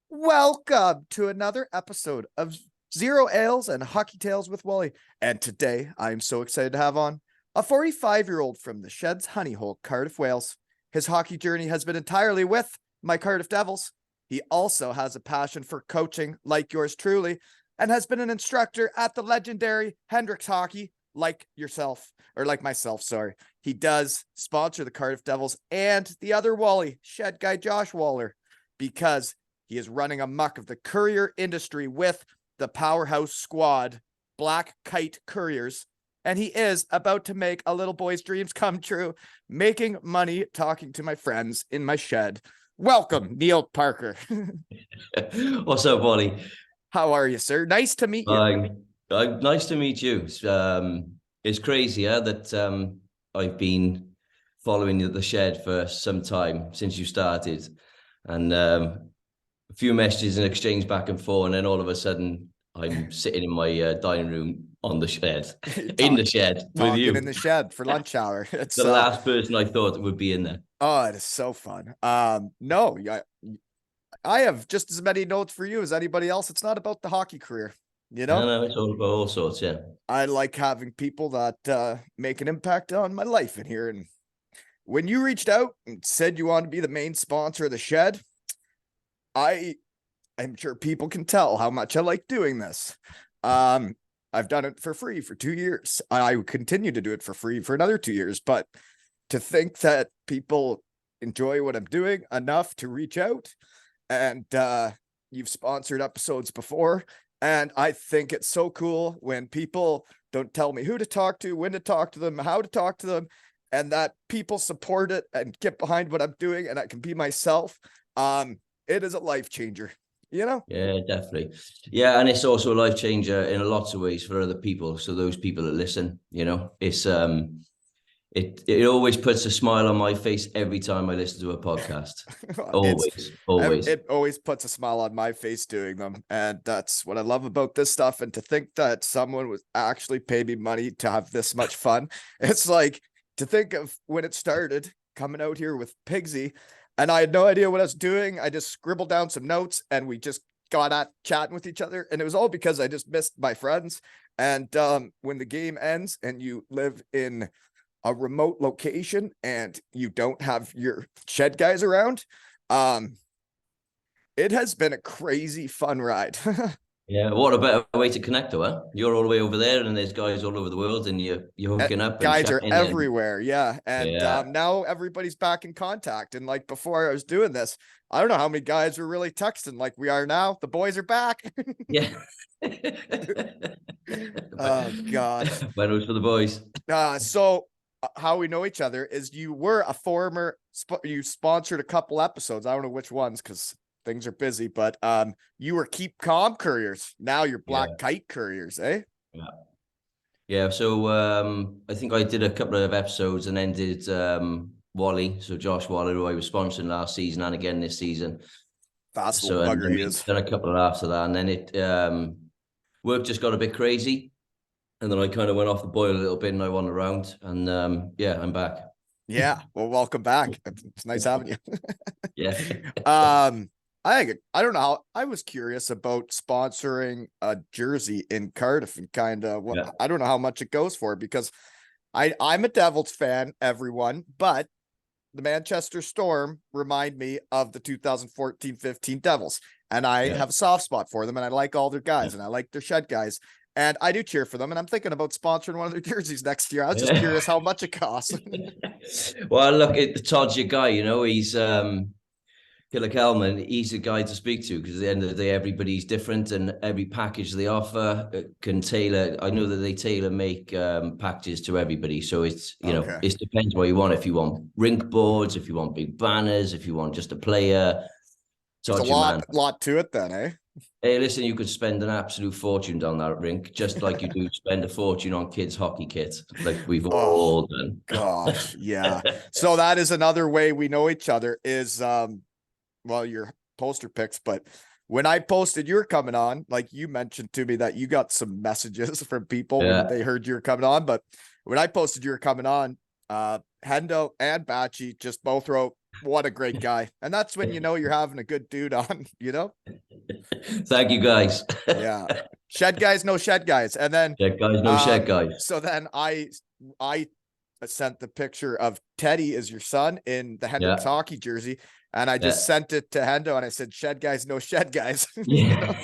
Welcome to another episode of Zero Ales and Hockey Tales with Wally. And today I am so excited to have on a 45-year-old from the Sheds Honeyhole, Cardiff, Wales. His hockey journey has been entirely with my Cardiff Devils. He also has a passion for coaching, like yours truly, and has been an instructor at the legendary Hendrikx Hockey, like yourself, or like myself, sorry. He does sponsor the Cardiff Devils and the other Wally, Shed guy Josh Waller, because he is running a muck of the courier industry with the powerhouse squad, Black Kite Couriers. And he is about to make a little boy's dreams come true, making money talking to my friends in my shed. Welcome, Neale Parker. What's up, Wally? How are you, sir? Nice to meet you. Nice to meet you. It's crazy, that I've been following the shed for some time since you started, and a few messages and exchange back and forth, and then all of a sudden I'm sitting in my dining room on the shed, in the shed with you. Talking in the shed for lunch hour. It's the last person I thought would be in there. Oh, it is so fun. No, I have just as many notes for you as anybody else. It's not about the hockey career, you know? No, it's all about all sorts, yeah. I like having people that make an impact on my life in here. And when you reached out and said you wanted to be the main sponsor of the shed, I'm sure people can tell how much I like doing this. I've done it for free for 2 years. I would continue to do it for free for another 2 years, but to think that people enjoy what I'm doing enough to reach out, and you've sponsored episodes before, and I think it's so cool when people don't tell me who to talk to, when to talk to them, how to talk to them, and that people support it and get behind what I'm doing and I can be myself. It is a life changer, you know? Yeah, definitely. Yeah, and it's also a life changer in lots of ways for other people. So those people that listen, it's it always puts a smile on my face every time I listen to a podcast. Always. It always puts a smile on my face doing them, and that's what I love about this stuff. And to think that someone was actually paying me money to have this much fun, it's like to think of when it started coming out here with Pigsy. And I had no idea what I was doing. I just scribbled down some notes and we just got at chatting with each other. And it was all because I just missed my friends. And when the game ends and you live in a remote location and you don't have your shed guys around, it has been a crazy fun ride. Yeah, what a better way to connect, though, huh? You're all the way over there, and there's guys all over the world, and you're hooking up. Guys are everywhere, yeah. And yeah. Now everybody's back in contact. And like before I was doing this, I don't know how many guys were really texting like we are now. The boys are back. Yeah. Oh God. Medals for the boys. So how we know each other is you were a former you sponsored a couple episodes. I don't know which ones because things are busy, but you were Keep Calm Couriers. Now you're Black Kite Couriers, eh? Yeah. So I think I did a couple of episodes and then did Wally, so Josh Waller, who I was sponsoring last season and again this season. Fast little bugger he is. Done a couple after that, and then it work just got a bit crazy, and then I kind of went off the boil a little bit, and I won around, and I'm back. Yeah, well, welcome back. It's nice having you. Yeah. I don't know how I was curious about sponsoring a jersey in Cardiff and kind of I don't know how much it goes for because I'm a Devils fan, everyone, but the Manchester Storm remind me of the 2014-15 Devils, and I have a soft spot for them, and I like all their guys, and I like their shed guys, and I do cheer for them, and I'm thinking about sponsoring one of their jerseys next year. I was just curious how much it costs. Well, look, Todd's your guy, he's Killer Kelman, he's a guy to speak to because at the end of the day, everybody's different and every package they offer can tailor. I know that they tailor make packages to everybody. So it's, it depends what you want. If you want rink boards, if you want big banners, if you want just a player. There's a lot to it then, eh? Hey, listen, you could spend an absolute fortune down that rink, just like you do spend a fortune on kids' hockey kits, like we've all done. Gosh, yeah. So that is another way we know each other is your poster pics, but when I posted you're coming on, like you mentioned to me that you got some messages from people when they heard you were coming on, but when I posted you were coming on, Hendo and Batchy just both wrote, what a great guy. And that's when you know you're having a good dude on, you know? Thank you, guys. Yeah. Shed guys, no shed guys. And then Shed guys, no shed guys. so then I sent the picture of Teddy as your son in the Hendrikx Hockey jersey. And I just sent it to Hendo and I said, shed guys, no shed guys. Yeah.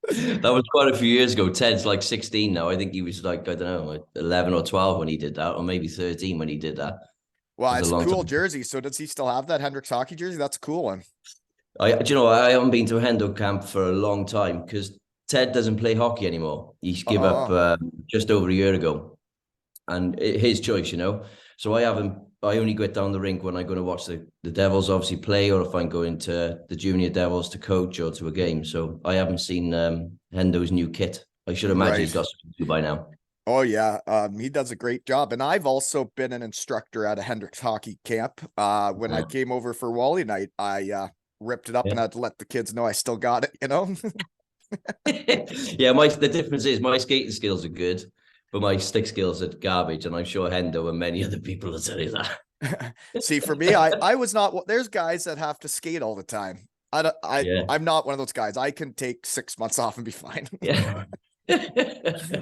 That was quite a few years ago. Ted's like 16 now. I think he was like, I don't know, like 11 or 12 when he did that, or maybe 13 when he did that. Well, it's a cool jersey. So does he still have that Hendrikx Hockey jersey? That's a cool one. Do you know, I haven't been to a Hendo camp for a long time because Ted doesn't play hockey anymore. He's give up just over a year ago, and his choice, you know. So I only get down the rink when I'm going to watch the Devils obviously play, or if I'm going to the junior Devils to coach or to a game. So I haven't seen Hendo's new kit. I should imagine he's got something to do by now. Oh yeah, he does a great job, and I've also been an instructor at a Hendrikx Hockey camp. When I came over for Wally night, I ripped it up and I had to let the kids know I still got it. You know. Yeah, the difference is my skating skills are good, but my stick skills are garbage, and I'm sure Hendo and many other people will tell you that. See, for me, I was not. There's guys that have to skate all the time. I'm not one of those guys. I can take 6 months off and be fine. Yeah.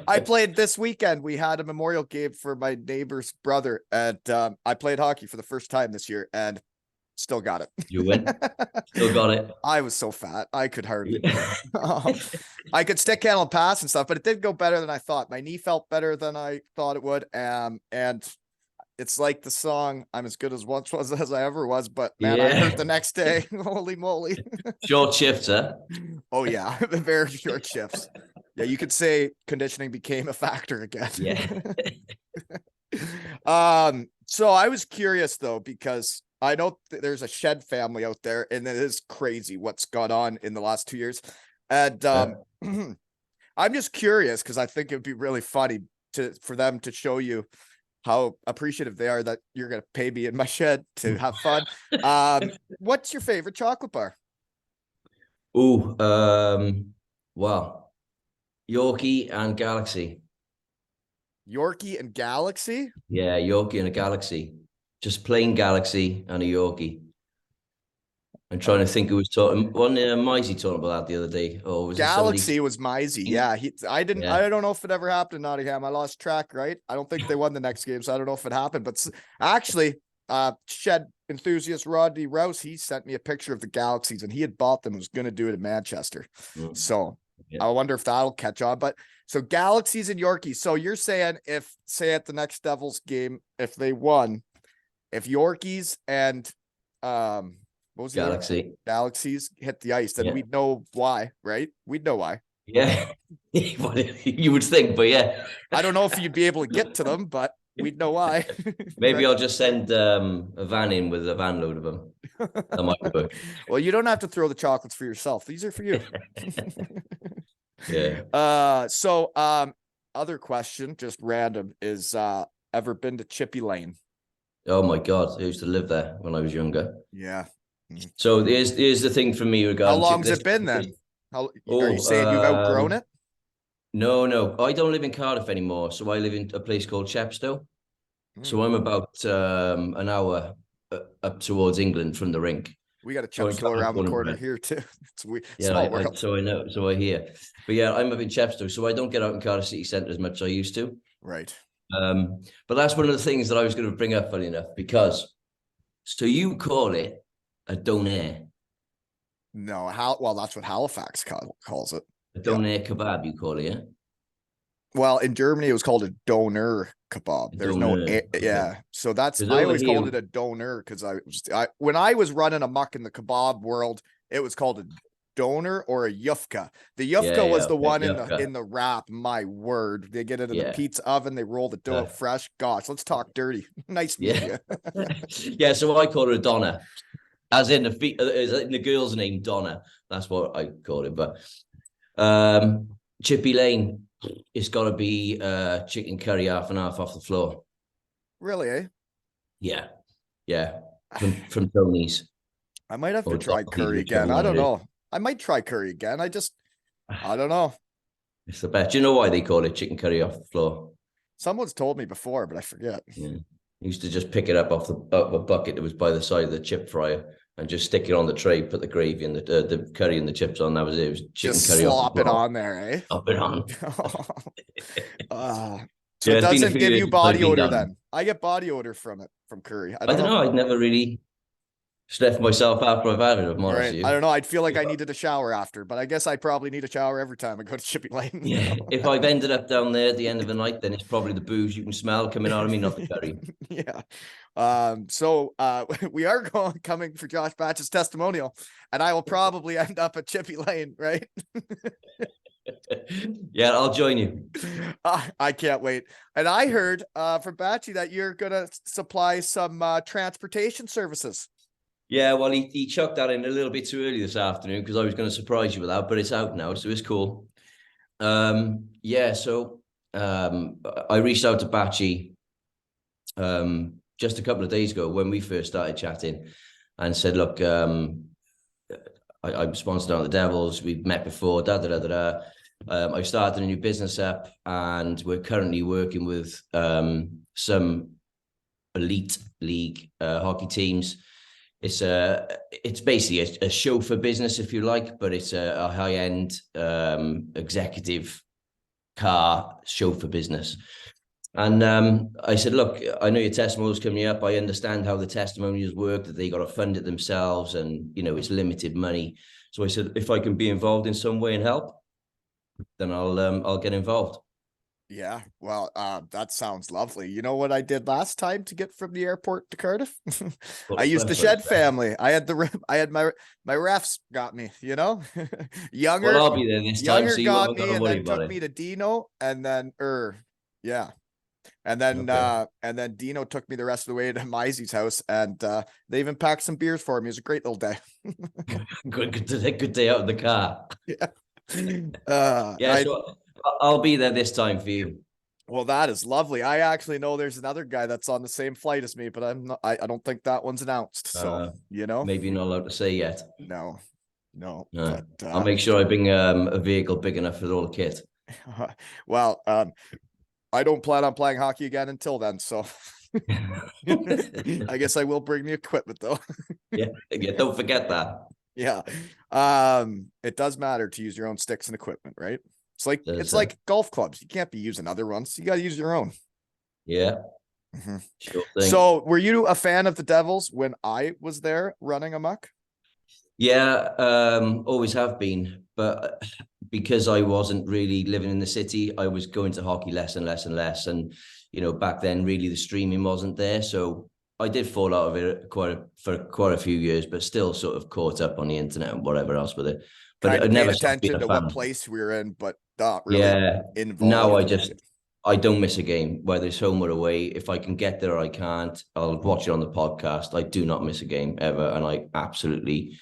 I played this weekend. We had a memorial game for my neighbor's brother, and I played hockey for the first time this year, and still got it. You win. Still got it. I was so fat. I could hardly. I could stick handle and pass and stuff, but it did go better than I thought. My knee felt better than I thought it would. And it's like the song, I'm as good as once was as I ever was, but man, I hurt the next day. Holy moly. Short shifts, huh? Oh yeah, very short shifts. Yeah, you could say conditioning became a factor again. Yeah. So I was curious though, because I know there's a shed family out there, and it is crazy what's gone on in the last 2 years. And I'm just curious because I think it'd be really funny for them to show you how appreciative they are that you're going to pay me in my shed to have fun. What's your favorite chocolate bar? Oh, well, Yorkie and Galaxy. Yorkie and Galaxy? Yeah, Yorkie and a Galaxy. Just plain Galaxy and a Yorkie. I'm trying to think who was talking. Wasn't Mizey talking about that the other day? Or was Galaxy? It was Mizey. Yeah, I don't know if it ever happened in Nottingham. I lost track. Right. I don't think they won the next game, so I don't know if it happened. But actually, shed enthusiast Rodney Rouse, he sent me a picture of the Galaxies, and he had bought them. Was going to do it in Manchester. So I wonder if that'll catch on. But so Galaxies and Yorkies. So you're saying if, say, at the next Devils game, if they won, if Yorkies and what was Galaxies hit the ice, then we'd know why, right? We'd know why. Yeah. You would think, but yeah. I don't know if you'd be able to get to them, but we'd know why. Maybe I'll just send a van in with a van load of them. That might work. Well, you don't have to throw the chocolates for yourself. These are for you. Yeah. So other question, just random, is ever been to Chippy Lane? Oh my God. I used to live there when I was younger. Yeah. So here's the thing for me regarding. How long's it been then? Are you saying you've outgrown it? No. I don't live in Cardiff anymore. So I live in a place called Chepstow. So I'm about an hour up towards England from the rink. We got a Chepstow around the corner here too. It's weird. Small world. So I know. So I hear. But yeah, I'm up in Chepstow. So I don't get out in Cardiff city centre as much as I used to. Right. But that's one of the things that I was going to bring up, funny enough, because so you call it a doner. No, well, that's what Halifax calls it. A doner kebab, you call it, yeah? Well, in Germany, it was called a doner kebab. There's no, yeah. So I always called it a doner because when I was running a muck in the kebab world, it was called a doner or a yufka. The yufka was the one in the wrap. My word, they get it in the pizza oven. They roll the dough out fresh. Gosh, let's talk dirty. Nice meeting you. Yeah, so I call it a doner, as in the girl's name Donna. That's what I call it. But Chippy Lane, it's got to be chicken curry half and half off the floor. Really? Eh? Yeah. From Tony's. I might have to try curry again. I don't know. I might try curry again. I don't know. It's the best. Do you know why they call it chicken curry off the floor? Someone's told me before, but I forget. He used to just pick it up off a bucket that was by the side of the chip fryer and just stick it on the tray, put the gravy and the curry and the chips on. That was it. It was chicken Just curry off the slop it block. on there, eh? Up it on. So Yeah, it it's been a doesn't few give years you since I've body been odor down. then. I get body odor from it, from curry. I I don't don't know. know. I'd never really left myself after I've had it, if I'm honest Right. with I you. don't know. I'd feel like If I I- needed a shower after, but I guess I probably need a shower every time I go to Chippy Lane. yeah, if I've ended up down there at the end of the night, then it's probably the booze you can smell coming out of me, not the curry. Yeah. So we are coming for Josh Batch's testimonial, and I will probably end up at Chippy Lane, right? Yeah, I'll join you. I can't wait. And I heard from Batchy that you're gonna supply some transportation services. Yeah, well, he chucked that in a little bit too early this afternoon because I was going to surprise you with that, but it's out now, so it's cool. Yeah, so I reached out to Batchy just a couple of days ago when we first started chatting and said, look, I'm sponsored on the Devils. We've met before, I've started a new business up and we're currently working with some elite league hockey teams. It's basically a show for business, if you like, but it's a high-end executive car show for business. And I said, look, I know your testimonials coming up. I understand how the testimonials work, that they got to fund it themselves and, it's limited money. So I said, if I can be involved in some way and help, then I'll get involved. Yeah, well, that sounds lovely. You know what I did last time to get from the airport to Cardiff? I used the Shed family. I had my refs got me, younger. Well, I'll be there this time, Younger so you got haven't got me to and worry then about took it. me to Dino and then yeah. And then Dino took me the rest of the way to Mizey's house and they even packed some beers for me. It was a great little day. Good day out of the car. Yeah. Yeah, so I'll be there this time for you. Well, that is lovely. I actually know there's another guy that's on the same flight as me, but I don't think that one's announced. So, maybe you're not allowed to say yet. No. But But I'll make sure I bring a vehicle big enough for all the kit. Well, I don't plan on playing hockey again until then, so I guess I will bring the equipment though. Yeah, don't forget that. Yeah. It does matter to use your own sticks and equipment, right? It's like golf clubs. You can't be using other ones. You got to use your own. Yeah. Mm-hmm. Sure thing. So, were you a fan of the Devils when I was there running amok? Yeah, always have been, but because I wasn't really living in the city, I was going to hockey less and less and less. And back then, really, the streaming wasn't there, so I did fall out of it for quite a few years, but still sort of caught up on the internet and whatever else with it. But Kind I of never paid attention to what fan. place we were in, but not really involved. Now I don't miss a game, whether it's home or away. If I can get there, I can't. I'll watch it on the podcast. I do not miss a game ever, and I absolutely.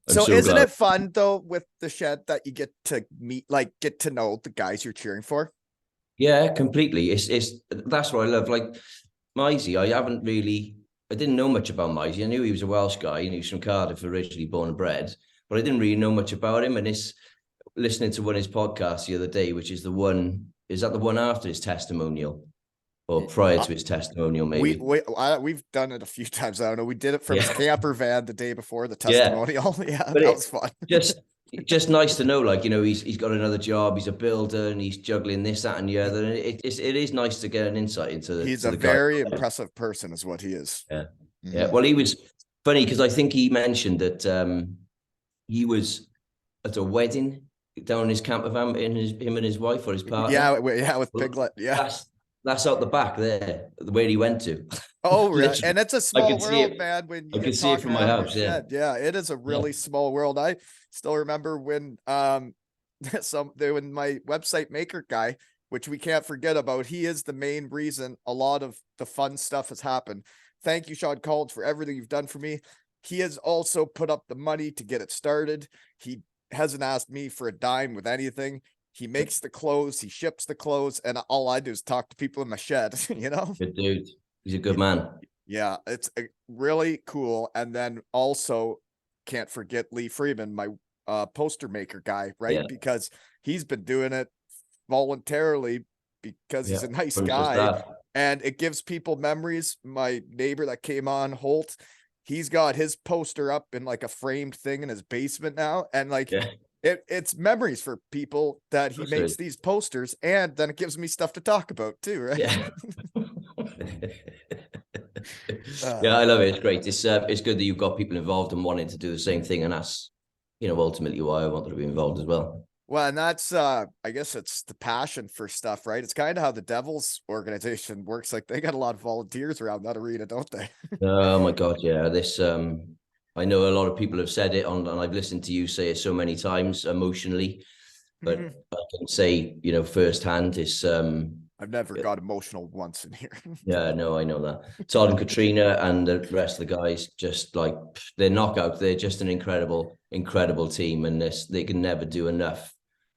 So isn't it fun though with the Shed that you get to meet, like get to know the guys you're cheering for? Yeah, completely. It's that's what I love. Like Mizey, I didn't know much about Mizey. I knew he was a Welsh guy and he was from Cardiff, originally born and bred, but I didn't really know much about him. And it's listening to one of his podcasts the other day, which is the one after his testimonial or prior to his testimonial, maybe. We've done it a few times. I don't know. We did it from his camper van the day before the testimonial. Yeah, but that was fun. just nice to know, like, he's got another job, he's a builder and he's juggling this, that, and the other. And it is nice to get an insight into he's a very impressive person is what he is. Yeah. Mm-hmm. Yeah. Well, he was funny because I think he mentioned that he was at a wedding down in his camper van, him and his wife or his partner. Yeah, with Piglet. Yeah. That's out the back there, where he went to. Oh, really? And it's a small world, man. When you I can see it from my house. Yeah. Yeah, it is a really small world. I still remember when when my website maker guy, which we can't forget about, he is the main reason a lot of the fun stuff has happened. Thank you, Sean Collins, for everything you've done for me. He has also put up the money to get it started. He hasn't asked me for a dime with anything. He makes the clothes, he ships the clothes, and all I do is talk to people in my shed, Good dude. He's a good man. Yeah, it's really cool. And then also can't forget Lee Freeman, my poster maker guy, right? Yeah. Because he's been doing it voluntarily because he's a nice guy. and it gives people memories. My neighbor that came on, Holt, he's got his poster up in like a framed thing in his basement now, and like Yeah, it's memories for people that he makes absolutely. these posters, and then it gives me stuff to talk about too, right? Yeah. Yeah, uh, I love it. It's great. It's good that you've got people involved and wanting to do the same thing, and that's ultimately why I wanted to be involved as well. well, and that's I guess it's the passion for stuff, right? It's kind of how the Devils organization works. Like they got a lot of volunteers around that arena, don't they? Oh my God, yeah. I know a lot of people have said it and I've listened to you say it so many times emotionally, but I can say, firsthand, I've never got emotional once in here. yeah, no, I know that. Todd and Katrina and the rest of the guys, just like they're knockout. They're just an incredible, incredible team, and they can never do enough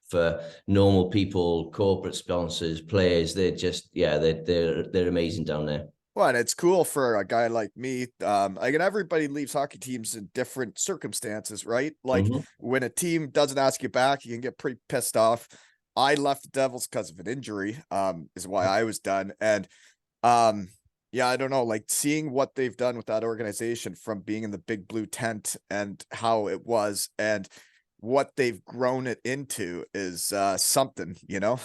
for normal people, corporate sponsors, players. They're just, yeah, they're amazing down there. Well, and it's cool for a guy like me. Like, and everybody leaves hockey teams in different circumstances, right? Like Mm-hmm. when a team doesn't ask you back, you can get pretty pissed off. I left the Devils because of an injury, is why I was done. And yeah, I don't know, like seeing what they've done with that organization from being in the big blue tent and how it was and what they've grown it into is something, you know?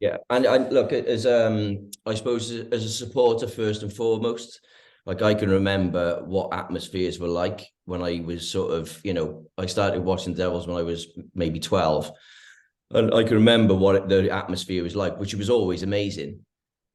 Yeah, and I look I suppose as a supporter first and foremost, like I can remember what atmospheres were like when I was sort of, I started watching Devils when I was maybe 12, and I can remember what the atmosphere was like, which was always amazing.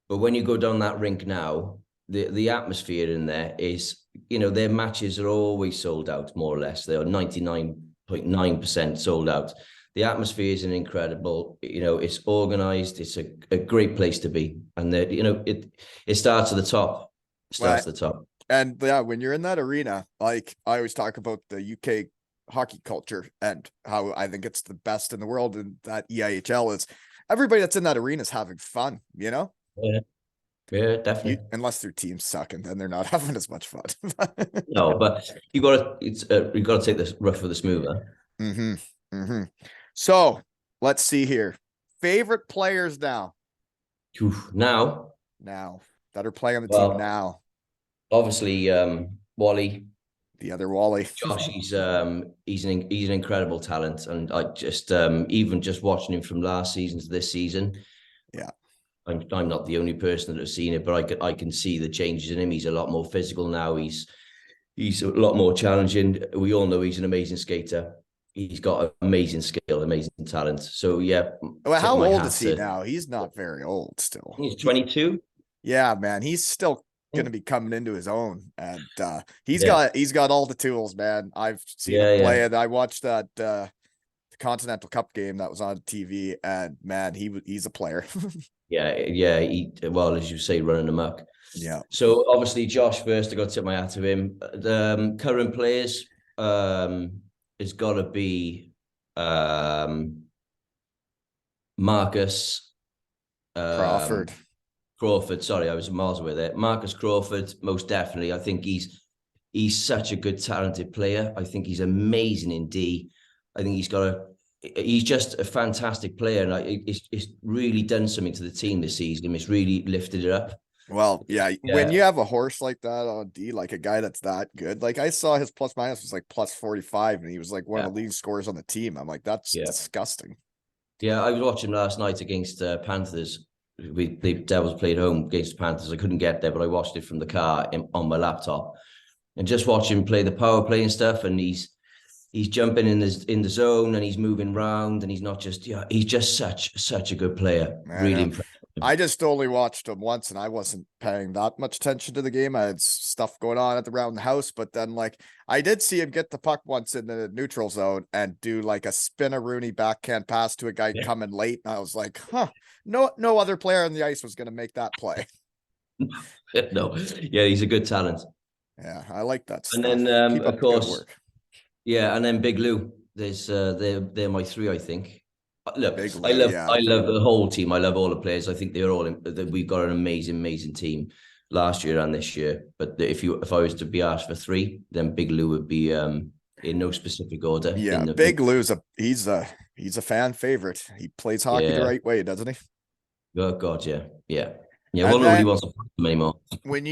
But when you go down that rink now, the atmosphere in there is, their matches are always sold out, more or less. They are 99.9% sold out. The atmosphere is an incredible, it's organized. It's a great place to be. And it starts at the top. It Well, starts at the top. and yeah, when you're in that arena, like I always talk about the UK hockey culture and how I think it's the best in the world, and that EIHL is everybody that's in that arena is having fun, you know? Yeah, yeah, definitely. Unless their team's sucking, then they're not having as much fun. No, but you got to take this rough with the smoother. Mm-hmm. Mm-hmm. So let's see here. Favorite players now. Now, Now that are playing on the team well, now. obviously, Wally. The other Wally. Josh, he's an incredible talent, and I just even just watching him from last season to this season, Yeah. I'm not the only person that has seen it, but I can see the changes in him. He's a lot more physical now. He's a lot more challenging. We all know he's an amazing skater. He's got amazing skill, amazing talent. So yeah, Well, tip how my old hat is he to. now? He's not very old still. He's 22. Yeah, man, he's still gonna be coming into his own, and Yeah, he's got all the tools, man. I've seen him yeah, yeah, play it. I watched that the Continental Cup game that was on TV, and man, he's a player. yeah, yeah. Well, as you say, running amok. Yeah, So obviously, Josh first. I got to tip my hat to him. The current players, it's got to be Marcus Crawford. Crawford. Sorry, I was miles away there. Marcus Crawford, most definitely. I think he's such a good, talented player. I think he's amazing in D. I think he's just a fantastic player, and it's really done something to the team this season. It's really lifted it up. Well, yeah, when Yeah, you have a horse like that on D, like a guy that's that good, like I saw his plus minus was like plus 45, and he was like one yeah, of the leading scorers on the team. I'm like, that's yeah. disgusting. Yeah, I was watching last night against Panthers. The Devils played home against Panthers. I couldn't get there, but I watched it from the car on my laptop, and just watching him play the power play and stuff. And he's jumping in the zone, and he's moving around, and he's not just he's just such a good player. I Really know. impressive. I just only watched him once, and I wasn't paying that much attention to the game. I had stuff going on around the house, but then like I did see him get the puck once in the neutral zone and do like a spin a Rooney backhand pass to a guy Yeah. coming late, and I was like, huh, no other player on the ice was going to make that play. No, yeah, he's a good talent. Yeah, I like that And stuff. then Keep of up the good course, work. yeah, and then Big Lou. They're my three, I think. Look, Big Lou, yeah. I love the whole team. I love all the players. I think they're all we've got an amazing team last year and this year. But if I was to be asked for three, then Big Lou would be in no specific order. Yeah, Big Lou's he's a fan favorite. He plays hockey the yeah. right way, doesn't he? Oh God, yeah, yeah. Yeah, well, And nobody then wants to play them anymore. when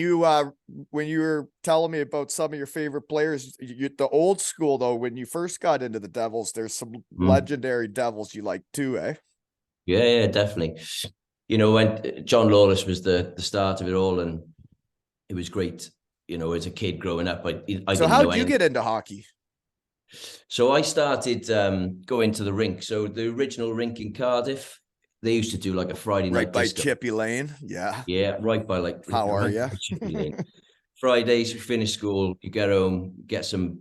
you were telling me about some of your favorite players, the old school though, when you first got into the Devils, there's some Mm. legendary Devils you like too, eh? Yeah, definitely. When John Lawless was the start of it all, and it was great. As a kid growing up, I So didn't know how'd you anything. get into hockey? So I started going to the rink. So the original rink in Cardiff, they used to do like a Friday Right night by disco. Chippy Lane. Yeah. Yeah, right by like How are right you? by Chippy Lane. Fridays, you finish school, you get home, get some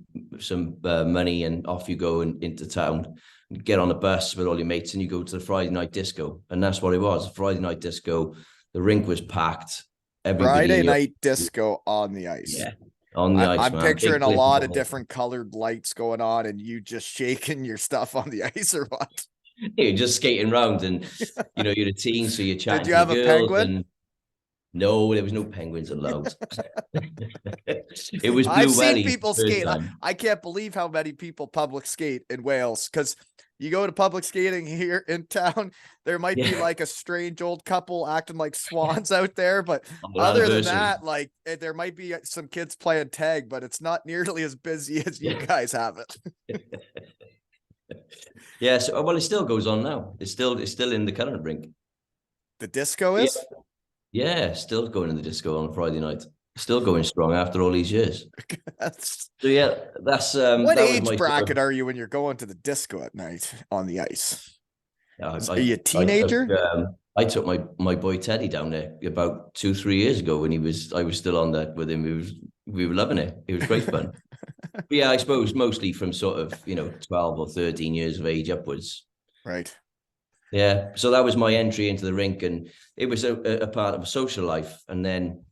money, and off you go into town. You get on a bus with all your mates, and you go to the Friday night disco, and that's what it was. Friday night disco. The rink was packed. Everybody in Friday your night disco on the ice. yeah on the ice, I'm man. picturing Big a glitter lot of ball. different colored lights going on and you just shaking your stuff on the ice or what? You're just skating around, and you're a teen, so you're Did chatting you to the have a girls, penguin? and no, there was no penguins allowed. It was I've blue seen wellies people the first skate. time. I can't believe how many people public skate in Wales because you go to public skating here in town, there might be Yeah, like a strange old couple acting like swans out there. But on their other than anniversary. that, like there might be some kids playing tag, but it's not nearly as busy as you Yeah. guys have it. Yeah, so well, it still goes on now. It's still in the current rink. The disco Yeah, is? yeah, still going in the disco on a Friday night. Still going strong after all these years. That's So yeah, that's what that was age my sort bracket of. are you when you're going to the disco at night on the ice? I Are you a teenager? I took my boy Teddy down there about 2-3 years ago when I was still on that with him. We were loving it. It was great fun. But yeah, I suppose mostly from sort of 12 or 13 years of age upwards. Right. Yeah, so that was my entry into the rink, and it was a part of a social life. And then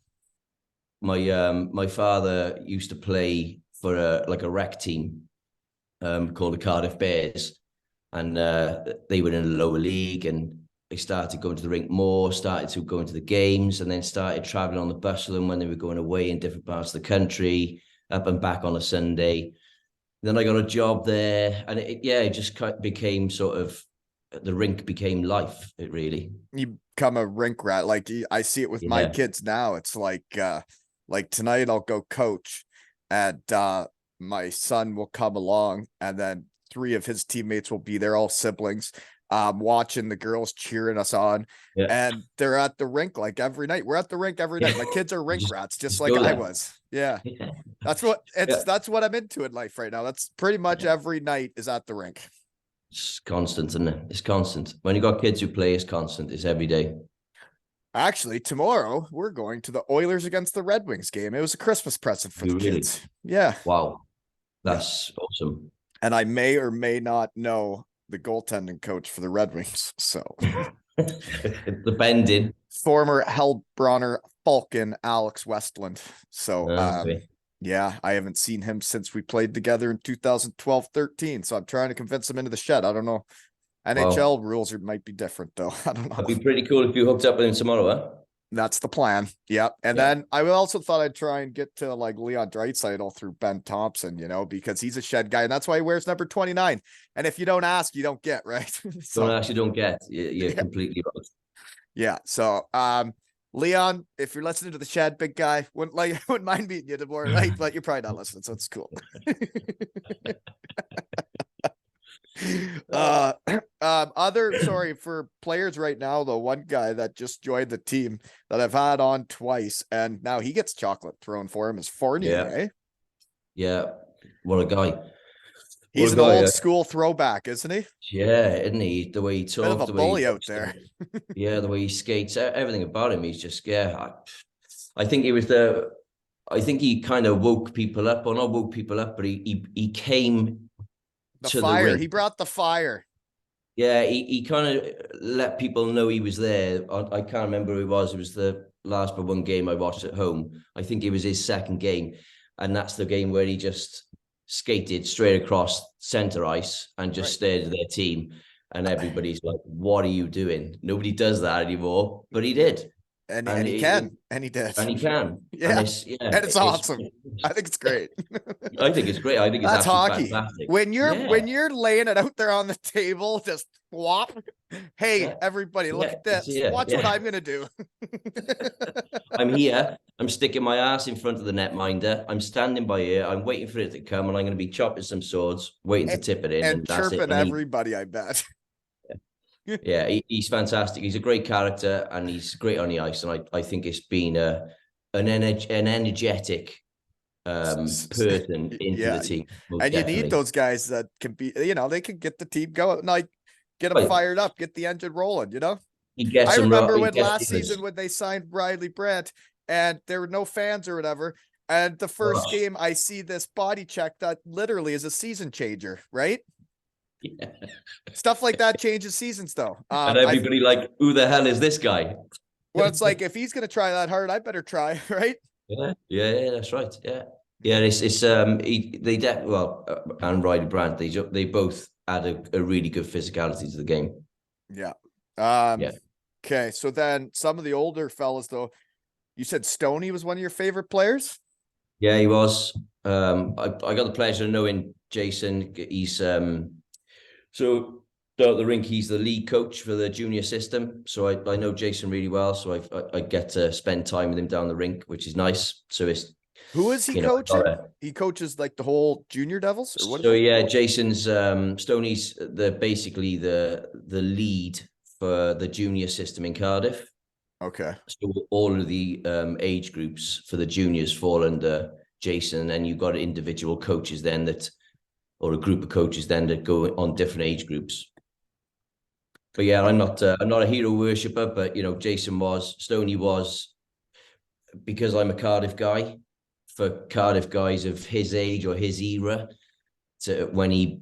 my father used to play for a rec team called the Cardiff Bears, and they were in a lower league, and they started going to the rink more, started to go into the games, and then started traveling on the bus with them when they were going away in different parts of the country, up and back on a Sunday. Then I got a job there, and it just became sort of the rink became life. It really, You become a rink rat. Like I see it with my yeah, kids now. It's like tonight I'll go coach and my son will come along and then three of his teammates will be there, all siblings, watching the girls cheering us on. yeah. And they're at the rink like every night. We're at the rink every night. My kids are rink just, rats, just just like go I there. was. Yeah. Yeah. That's Yeah. what I'm into in life right now. That's pretty much every night is at the rink. It's constant, isn't it? It's constant. When you got kids who play, it's constant. It's every day. Actually, tomorrow we're going to the Oilers against the Red Wings game. It was a Christmas present for the You really, kids. Yeah. wow, Yeah. that's awesome. And I may or may not know the goaltending coach for the Red Wings. So The bending. former Hellbronner Falcon Alex Westland. So Okay. yeah, I haven't seen him since we played together in 2012-13. So I'm trying to convince him into the shed. I don't know. Wow. NHL rules might be different though. I don't know. That'd be pretty cool if you hooked up with him tomorrow, huh? That's the plan. Yeah. And Yeah. then I also thought I'd try and get to like Leon Draisaitl through Ben Thompson, because he's a shed guy and that's why he wears number 29. And if you don't ask, you don't get, right? Don't So actually don't get. You're yeah. completely right. Yeah. So Leon, if you're listening to the shed, big guy, wouldn't mind meeting you tomorrow, right? But you're probably not listening, so it's cool. uh sorry for players right now though, one guy that just joined the team that I've had on twice and now he gets chocolate thrown for him is Fournier, Yeah. eh? Yeah. What a guy. What He's a an guy. old school throwback, isn't he? Yeah, isn't he? The way he Bit of talked, a the way he bully out looks, there. yeah, the way he skates, everything about him. He's just, yeah. I think it was the. I think he kind of woke people up, or not woke people up, but he came The to the fire. rink. He brought the fire. Yeah, he kind of let people know he was there. I can't remember who it was. It was the last but one game I watched at home. I think it was his second game. And that's the game where he just skated straight across center ice and just Right. stared at their team. And everybody's like, what are you doing? Nobody does that anymore. But he did. And And he can. And he did. and he can. Yeah. And it's awesome. I think it's great. I think it's great. I think it's That's absolutely hockey. fantastic. When Yeah. you're laying it out there on the table, just flop. Hey, Yeah, everybody, look yeah, at it's this. here. Watch what Yeah, I'm gonna do. I'm here. I'm sticking my ass in front of the netminder. I'm standing by here. I'm waiting for it to come, and I'm going to be chopping some swords, waiting to tip it in, And and that's it. chirping And he, everybody, I bet. yeah, he's fantastic. He's a great character, and he's great on the ice. And I think it's been an energetic person into the Yeah. team, most And you need definitely. those guys that can be, they can get the team going, like get them But fired up, get the engine rolling. he gets I them right. remember He when gets last because season when they signed Riley Brandt and there were no fans or whatever. And the first gosh, game, I see this body check that literally is a season changer, right? yeah. Stuff like that changes seasons, though. And everybody like, who the hell is this guy? Well, it's like if he's gonna try that hard, I better try, right? Yeah, that's right. Yeah. It's and Riley Brandt, they both add a really good physicality to the game. Yeah. Um. Yeah, Okay, so then some of the older fellas, though, you said Stoney was one of your favorite players. yeah, he was. I got the pleasure of knowing Jason. He's so down at the rink. He's the lead coach for the junior system. So I know Jason really well. So I get to spend time with him down the rink, which is nice. So it's Who is he you know I coaching? gotta, He coaches like the whole junior devils, or what is So he? yeah, Jason's Stoney's basically the lead for the junior system in Cardiff. Okay. So all of the age groups for the juniors fall under Jason, and then you've got individual coaches then or a group of coaches then that go on different age groups. But yeah, I'm not a hero worshipper, but Stoney was, because I'm a Cardiff guy. For Cardiff guys of his age or his era, to when he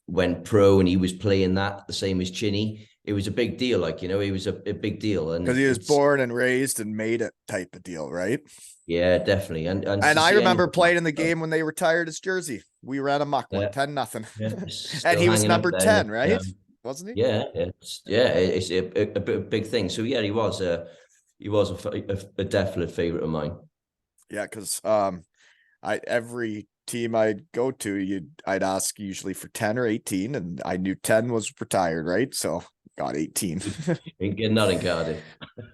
went pro and he was playing that the same as Chinny, it was a big deal. He was a big deal, Because and he was it's born and raised and made it type of deal, right? yeah, definitely. And And to I see remember anyone playing in the like game when they retired his jersey. We ran a muck one, that, 10-0. And still he was hanging up number there, and 10, right? Wasn't he? it's a big thing. So yeah, he was a definite favorite of mine. Yeah, because I every team I'd go to, I'd ask usually for 10 or 18, and I knew 10 was retired, right? So got 18. Ain't getting nothing, Cardiff.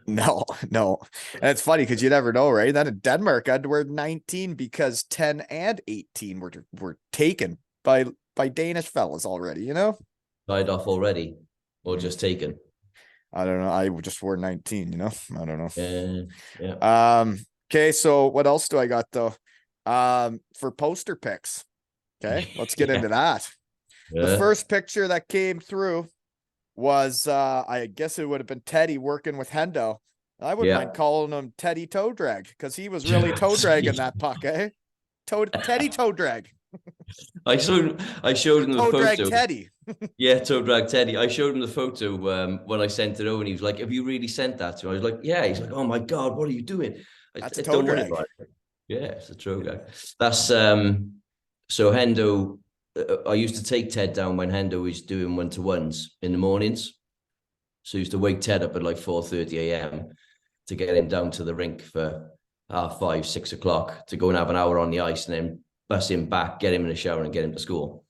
No, no. And it's funny because you never know, right? Then in Denmark, I had to wear 19 because 10 and 18 were taken by Danish fellas already. Tied off already, or just taken. I don't know. I just wore 19. I don't know. Yeah. Okay, so what else do I got though? For poster picks. Okay, let's get into that. The Yeah. first picture that came through was I guess it would have been Teddy working with Hendo. I wouldn't mind calling him Teddy Toe Drag because he was really toe dragging that puck, eh? Teddy Toe Drag. I showed him the Toe Drag photo. Teddy. Yeah, toe drag Teddy. I showed him the photo when I sent it over, and he was like, "Have you really sent that to him?" I was like, "Yeah." He's like, "Oh my god, what are you doing?" That's a toe Don't worry drag. about it. Yeah, it's a toe drag. That's so Hendo. I used to take Ted down when Hendo was doing 1-to-1s in the mornings. So I used to wake Ted up at like 4:30 a.m. to get him down to the rink for 5:30, 6 o'clock to go and have an hour on the ice, and then bus him back, get him in the shower, and get him to school.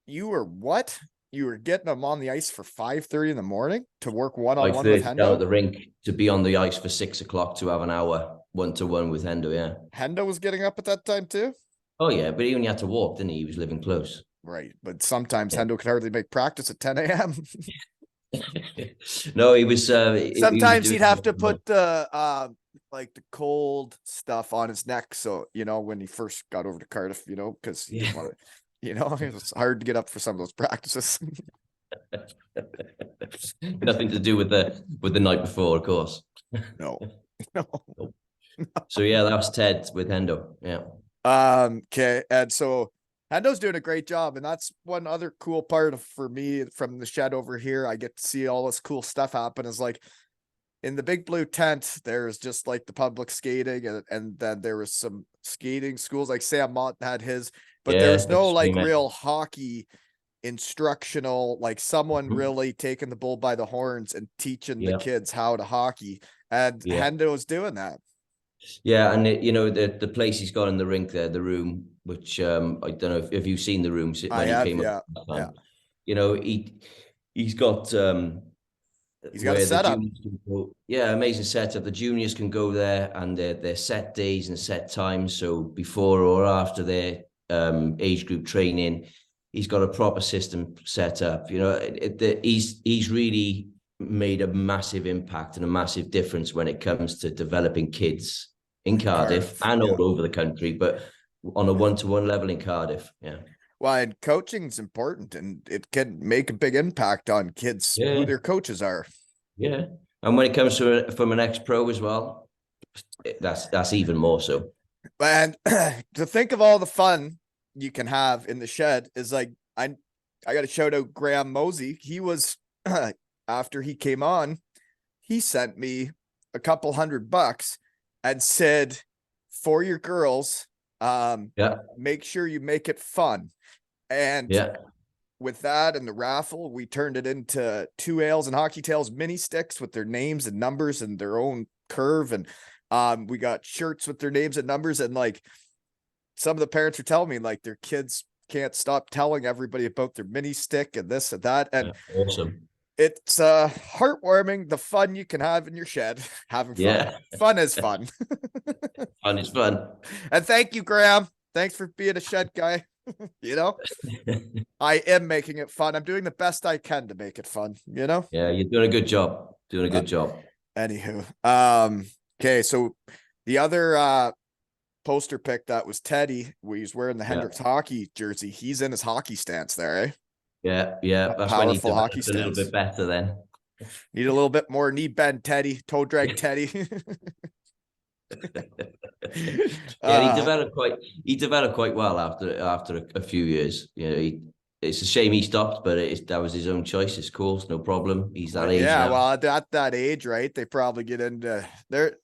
You were what? You were getting him on the ice for 5:30 in the morning to work one-on-one with 5:30 down at Hendo? the rink to be on the ice for 6 o'clock to have an hour 1-to-1 with Hendo. Yeah. Hendo was getting up at that time too? Oh yeah, but he only had to walk, didn't he? He was living close. Right. But sometimes Yeah. Hendo could hardly make practice at 10 a.m. No, he was. He was Sometimes doing he'd have to put the like the cold stuff on his neck. So, when he first got over to Cardiff, because he didn't want to, it was hard to get up for some of those practices. Nothing to do with the night before, of course. No. No. So yeah, that was Ted with Hendo. Yeah. Okay. And so Hendo's doing a great job. And that's one other cool part for me from the shed over here. I get to see all this cool stuff happen is like in the big blue tent, there's just like the public skating and then there was some skating schools like Sam Mott had his, but there Yeah, was no like extreme. real hockey instructional, like someone really taking the bull by the horns and teaching the Yeah. kids how to hockey. And Yeah. Hendo was doing that. Yeah, and the place he's got in the rink there, the room, which I don't know if you've seen the room I when he have, came yeah. up. Yeah. You know, he he's got He's got a where the setup. juniors can go. Yeah, amazing setup. The juniors can go there and they're set days and set times. So before or after their age group training, he's got a proper system set up. You know, he's really made a massive impact and a massive difference when it comes to developing kids in Cardiff and all over the country, but on a one-to-one level in Cardiff. Yeah. Well, and coaching's important, and it can make a big impact on kids who their coaches are. Yeah, and when it comes to from an ex-pro as well, that's even more so. And to think of all the fun you can have in the shed is like I got to shout out Graham Mosey. He was after he came on, he sent me a couple $100 and said, for your girls, make sure you make it fun. And with that and the raffle, we turned it into 2 ales and hockey tails mini sticks with their names and numbers and their own curve. And we got shirts with their names and numbers. And like some of the parents are telling me like their kids can't stop telling everybody about their mini stick and this and that. And awesome. It's heartwarming, the fun you can have in your shed, having fun. Yeah. Fun is fun. Fun is fun. And thank you, Graham. Thanks for being a shed guy. You know, I am making it fun. I'm doing the best I can to make it fun, you know? Yeah, you're doing a good job. Doing a good job. Anywho. Okay, so the other poster pick that was Teddy, where he's wearing the Hendrikx Hockey jersey. He's in his hockey stance there, eh? Yeah. That's when he developed a little bit better then. Need a little bit more knee bend Teddy, toe drag Teddy. Yeah, he developed quite well after a few years. You know, it's a shame he stopped, but that was his own choice. It's cool, it's no problem. He's that age now. Well, at that age, right? They probably get into there.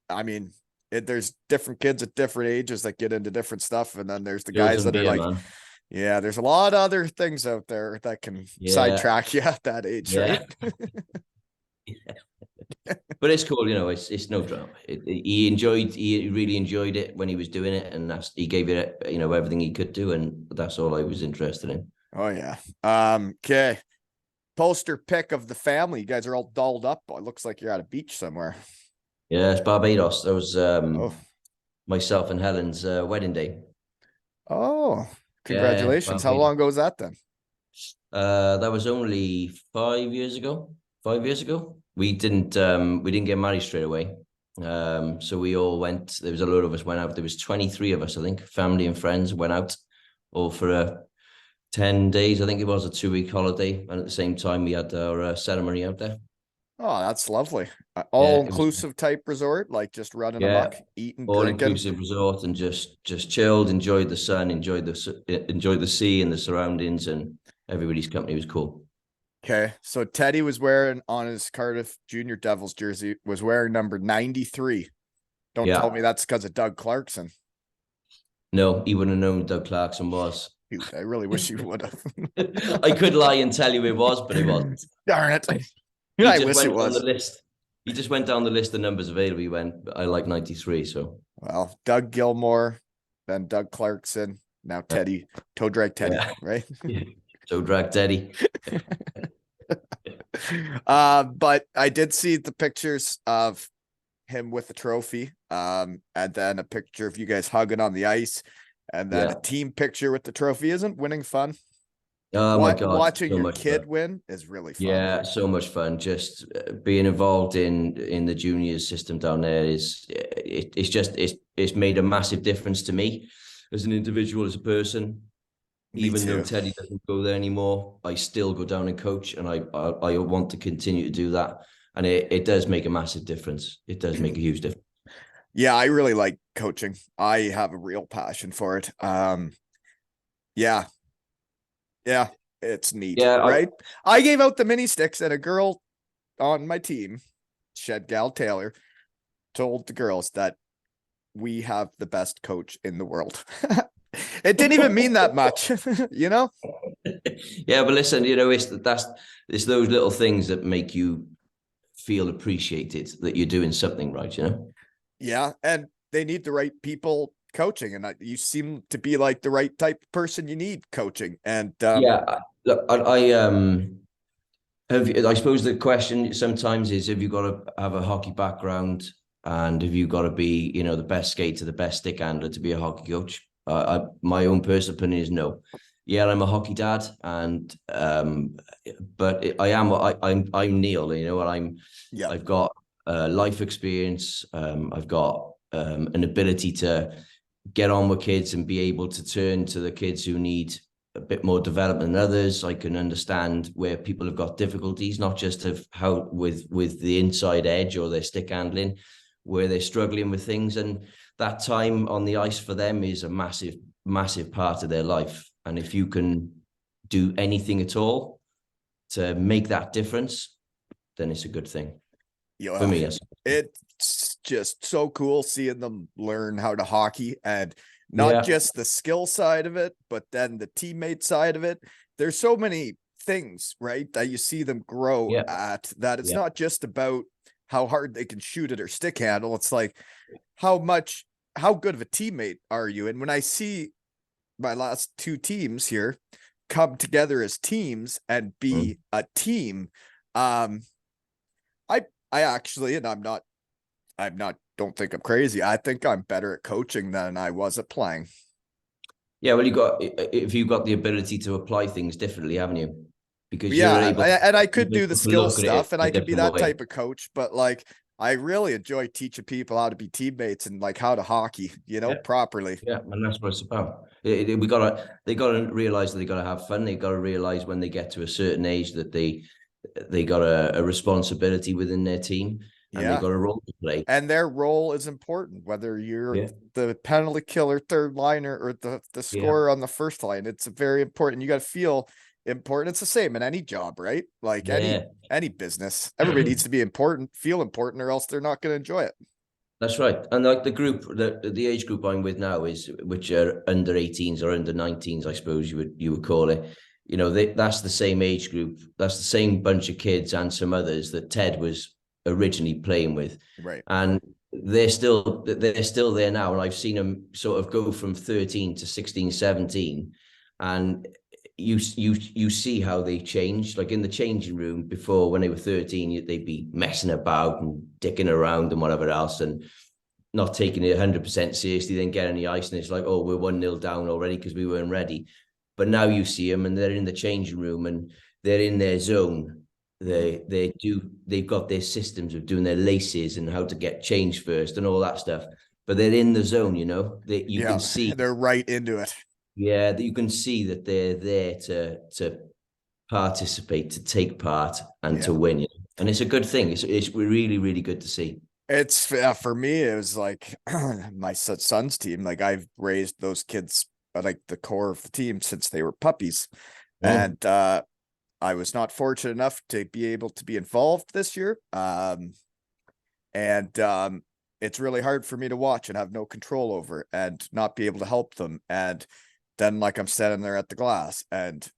I mean, there's different kids at different ages that get into different stuff, and then there's the guys that are like, man. Yeah, there's a lot of other things out there that can sidetrack you at that age, right? But it's cool, you know. It's no drama. He really enjoyed it when he was doing it, and he gave it, you know, everything he could do, and that's all I was interested in. Oh yeah. Okay. Poster pick of the family. You guys are all dolled up. It looks like you're at a beach somewhere. Yeah, it's Barbados. That was myself and Helen's wedding day. Oh. Congratulations. How long ago was that then? That was only 5 years ago. 5 years ago. We didn't get married straight away. So we all went. There was a lot of us went out. There was 23 of us, I think, family and friends went out all for 10 days. I think it was a 2-week holiday. And at the same time, we had our ceremony out there. Oh, that's lovely. All-inclusive type resort, like just running amok, eating, all-inclusive resort, and just chilled, enjoyed the sun, enjoyed the sea and the surroundings, and everybody's company was cool. Okay, so Teddy was wearing on his Cardiff Junior Devils jersey, was wearing number 93. Don't tell me that's because of Doug Clarkson. No, he wouldn't have known who Doug Clarkson was. Dude, I really wish he would have. I could lie and tell you it was, but it wasn't. Darn it. I wish it was. On the list. He just went down the list of numbers available. He went, I like 93. So, well, Doug Gilmore, then Doug Clarkson, now Teddy, toe drag Teddy, right? Toe drag Teddy. But I did see the pictures of him with the trophy, and then a picture of you guys hugging on the ice, and then a team picture with the trophy. Isn't winning fun? Oh my God. Watching your kid win is really fun. Yeah, so much fun. Just being involved in the juniors system down there it's made a massive difference to me as an individual, as a person. Even though Teddy doesn't go there anymore, I still go down and coach, and I want to continue to do that. And it does make a massive difference. It does make a huge difference. Yeah, I really like coaching. I have a real passion for it. Yeah, it's neat, right? I gave out the mini sticks, and a girl on my team, Shed Gal Taylor, told the girls that we have the best coach in the world. It didn't even mean that much, you know? Yeah, but listen, you know, it's those little things that make you feel appreciated, that you're doing something right, you know? Yeah, and they need the right people coaching, and you seem to be like the right type of person you need coaching. And look, I suppose the question sometimes is, have you got to have a hockey background, and have you got to be, the best skater, the best stick handler to be a hockey coach? My own personal opinion is no. Yeah, I'm a hockey dad, and but I'm Neale, and Yeah. I've got life experience. I've got an ability to get on with kids and be able to turn to the kids who need a bit more development than others. I can understand where people have got difficulties, not just of how with the inside edge or their stick handling, where they're struggling with things. And that time on the ice for them is a massive, massive part of their life. And if you can do anything at all to make that difference, then it's a good thing. Yeah, For me, yes. it's just so cool seeing them learn how to hockey, and not Yeah. just the skill side of it, but then the teammate side of it. There's so many things, right, that you see them grow Yeah. at, that it's Yeah. not just about how hard they can shoot it or stick handle. It's like how good of a teammate are you? And when I see my last two teams here come together as teams and be a team, um, I actually, and don't think I'm crazy. I think I'm better at coaching than I was at playing. Yeah, well, if you've got the ability to apply things differently, haven't you? Because you're Yeah, able and I could do the to skill look at it stuff, and in I a could be different that way. type of coach, but like I really enjoy teaching people how to be teammates and like how to hockey, Yeah. properly. Yeah, and that's what it's about. They gotta realize that they gotta have fun. They gotta realize when they get to a certain age that they got a responsibility within their team, and they Yeah. got a role to play. And their role is important, whether you're Yeah, the penalty killer, third liner, or the yeah, scorer on the first line. It's very important. You got to feel important. It's the same in any job, right? Like yeah. any business. Everybody needs to be important, feel important, or else they're not going to enjoy it. That's right. And like the age group I'm with now which are under 18s or under 19s, I suppose you would call it. That's the same age group. That's the same bunch of kids and some others that Ted was originally playing with. Right. And they're still there now. And I've seen them sort of go from 13 to 16, 17. And you see how they changed. Like in the changing room before, when they were 13, they'd be messing about and dicking around and whatever else, and not taking it 100% seriously. Then get on the ice and it's like, oh, we're 1-0 down already because we weren't ready. But now you see them and they're in the changing room and they're in their zone. They've got their systems of doing their laces and how to get changed first and all that stuff. But they're in the zone, you can see. They're right into it. Yeah, that you can see that they're there to participate, to take part, and to win. And it's a good thing. It's really, really good to see. It's for me, it was like my son's team. Like I've raised those kids, like the core of the team, since they were puppies. And I was not fortunate enough to be able to be involved this year. And it's really hard for me to watch and have no control over and not be able to help them. And then like I'm standing there at the glass, and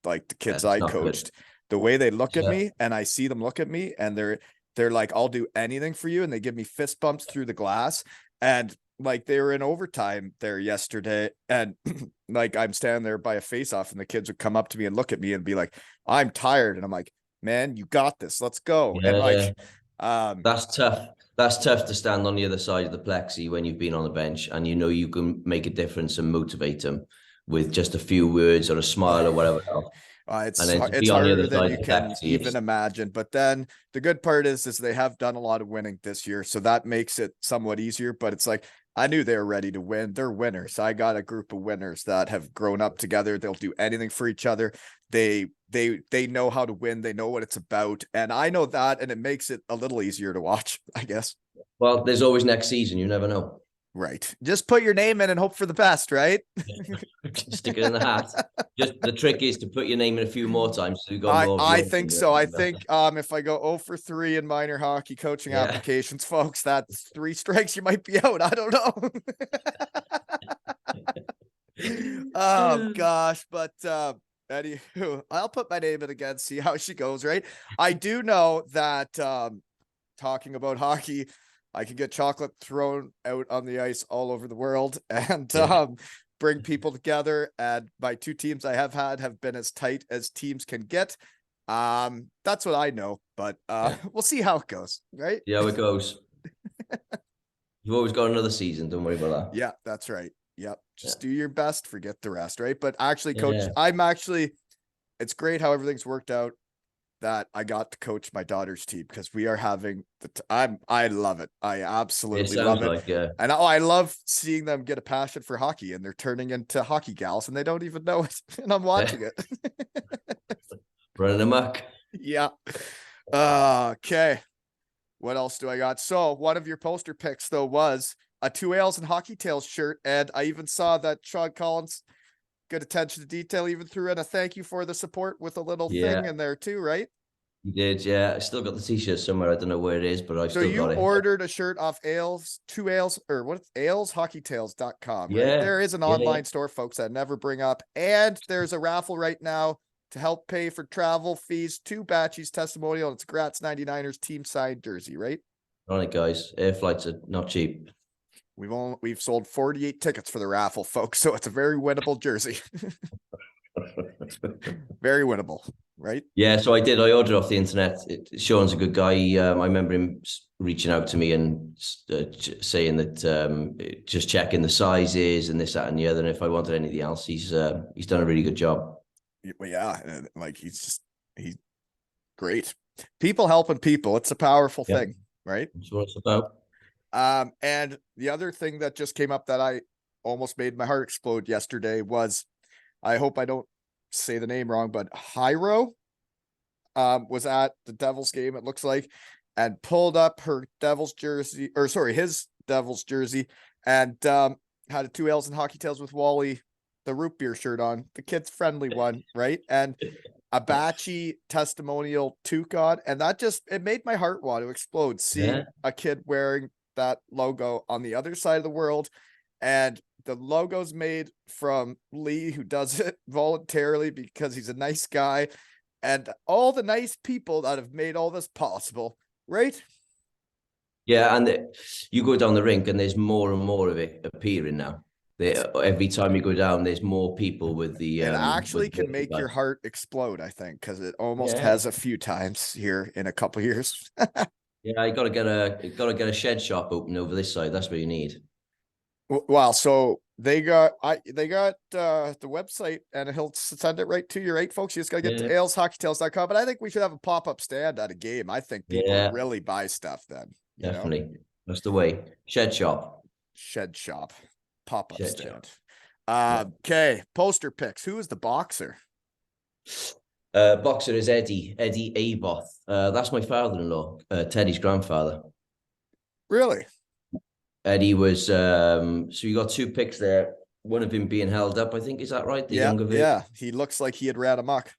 like the kids I coached, the way they look at me, and I see them look at me, and they're like, I'll do anything for you. And they give me fist bumps through the glass. And like they were in overtime there yesterday, and like I'm standing there by a face off, and the kids would come up to me and look at me and be like, I'm tired. And I'm like, man, you got this. Let's go. Yeah, and like, that's tough. That's tough to stand on the other side of the plexi when you've been on the bench and you can make a difference and motivate them with just a few words or a smile or whatever else. It's harder than you can even imagine. But then the good part is they have done a lot of winning this year, so that makes it somewhat easier. But it's like I knew they were ready to win. They're winners. I got a group of winners that have grown up together. They'll do anything for each other. They know how to win. They know what it's about, and I know that, and it makes it a little easier to watch, I guess. Well, there's always next season. You never know. Right. Just put your name in and hope for the best, right? Stick it in the hat. Just the trick is to put your name in a few more times so you got more. I think so. I think if I go 0 for 3 in minor hockey coaching applications, folks, that's 3 strikes. You might be out. I don't know. Oh gosh, but anywho, I'll put my name in again, see how she goes, right? I do know that talking about hockey, I can get chocolate thrown out on the ice all over the world and bring people together. And my 2 teams I have had have been as tight as teams can get. That's what I know, but we'll see how it goes, right? Yeah, how it goes. You've always got another season. Don't worry about that. Yeah, that's right. Yep. Just do your best, forget the rest, right? But actually, coach, Yeah. it's great how everything's worked out that I got to coach my daughter's team because we are having I love it. I It absolutely love sounds it. like, yeah. And I love seeing them get a passion for hockey and they're turning into hockey gals and they don't even know it. And I'm watching it. Running amok. Yeah. Okay. What else do I got? So one of your poster picks though was a 2 Ales and Hockey Tales shirt. And I even saw that Sean Collins, good attention to detail, even threw in a thank you for the support with a little thing Yeah, in there too, right? you did. Yeah, I still got the t-shirt somewhere. I don't know where it is, but I've So still you got it. ordered a shirt off Ales, 2 Ales, or what? AlesHockeyTales.com, right? Yeah, There is an yeah. online store, folks, that I never bring up. And there's a raffle right now to help pay for travel fees to Batchy's testimonial. It's Gratz 99ers team side jersey, right? All right, guys. Air flights are not cheap. We've sold 48 tickets for the raffle, folks. So it's a very winnable jersey. Very winnable, right? Yeah, so I did. I ordered off the internet. Sean's a good guy. I remember him reaching out to me and saying that just checking the sizes and this, that, and the other. And if I wanted anything else, he's done a really good job. Yeah, like he's great. People helping people. It's a powerful thing, right? That's what it's about. And the other thing that just came up that I almost made my heart explode yesterday was, I hope I don't say the name wrong, but Hyro was at the Devils game, it looks like, and pulled up her Devils jersey, or sorry, his Devils jersey, and had a 2 Ales and Hockey Tales with Wally, the root beer shirt on, the kids friendly one, right? And a Batchy testimonial toque on, and that just, it made my heart want to explode seeing a kid wearing that logo on the other side of the world. And the logo's made from Lee, who does it voluntarily because he's a nice guy, and all the nice people that have made all this possible, right? Yeah, and you go down the rink and there's more and more of it appearing now. Every time you go down, there's more people with the. It actually with can make your heart explode, I think, because it almost Yeah. has a few times here in a couple years. Yeah, you got to get a shed shop open over this side. That's what you need. Wow, so they got the website and he'll send it right to you, right, folks? You just gotta get to aleshockeytales.com. But I think we should have a pop-up stand at a game. I think people would really buy stuff then. Definitely. That's the way. Shed shop. Shed shop. Pop-up Shed stand. shop. Okay. Poster picks. Who is the boxer? Boxer is Eddie Aboth. That's my father-in-law, Teddy's grandfather. Really? Eddie was so you got two picks there. One of him being held up, I think. Is that right? The younger version? Yeah. He looks like he had ran amok.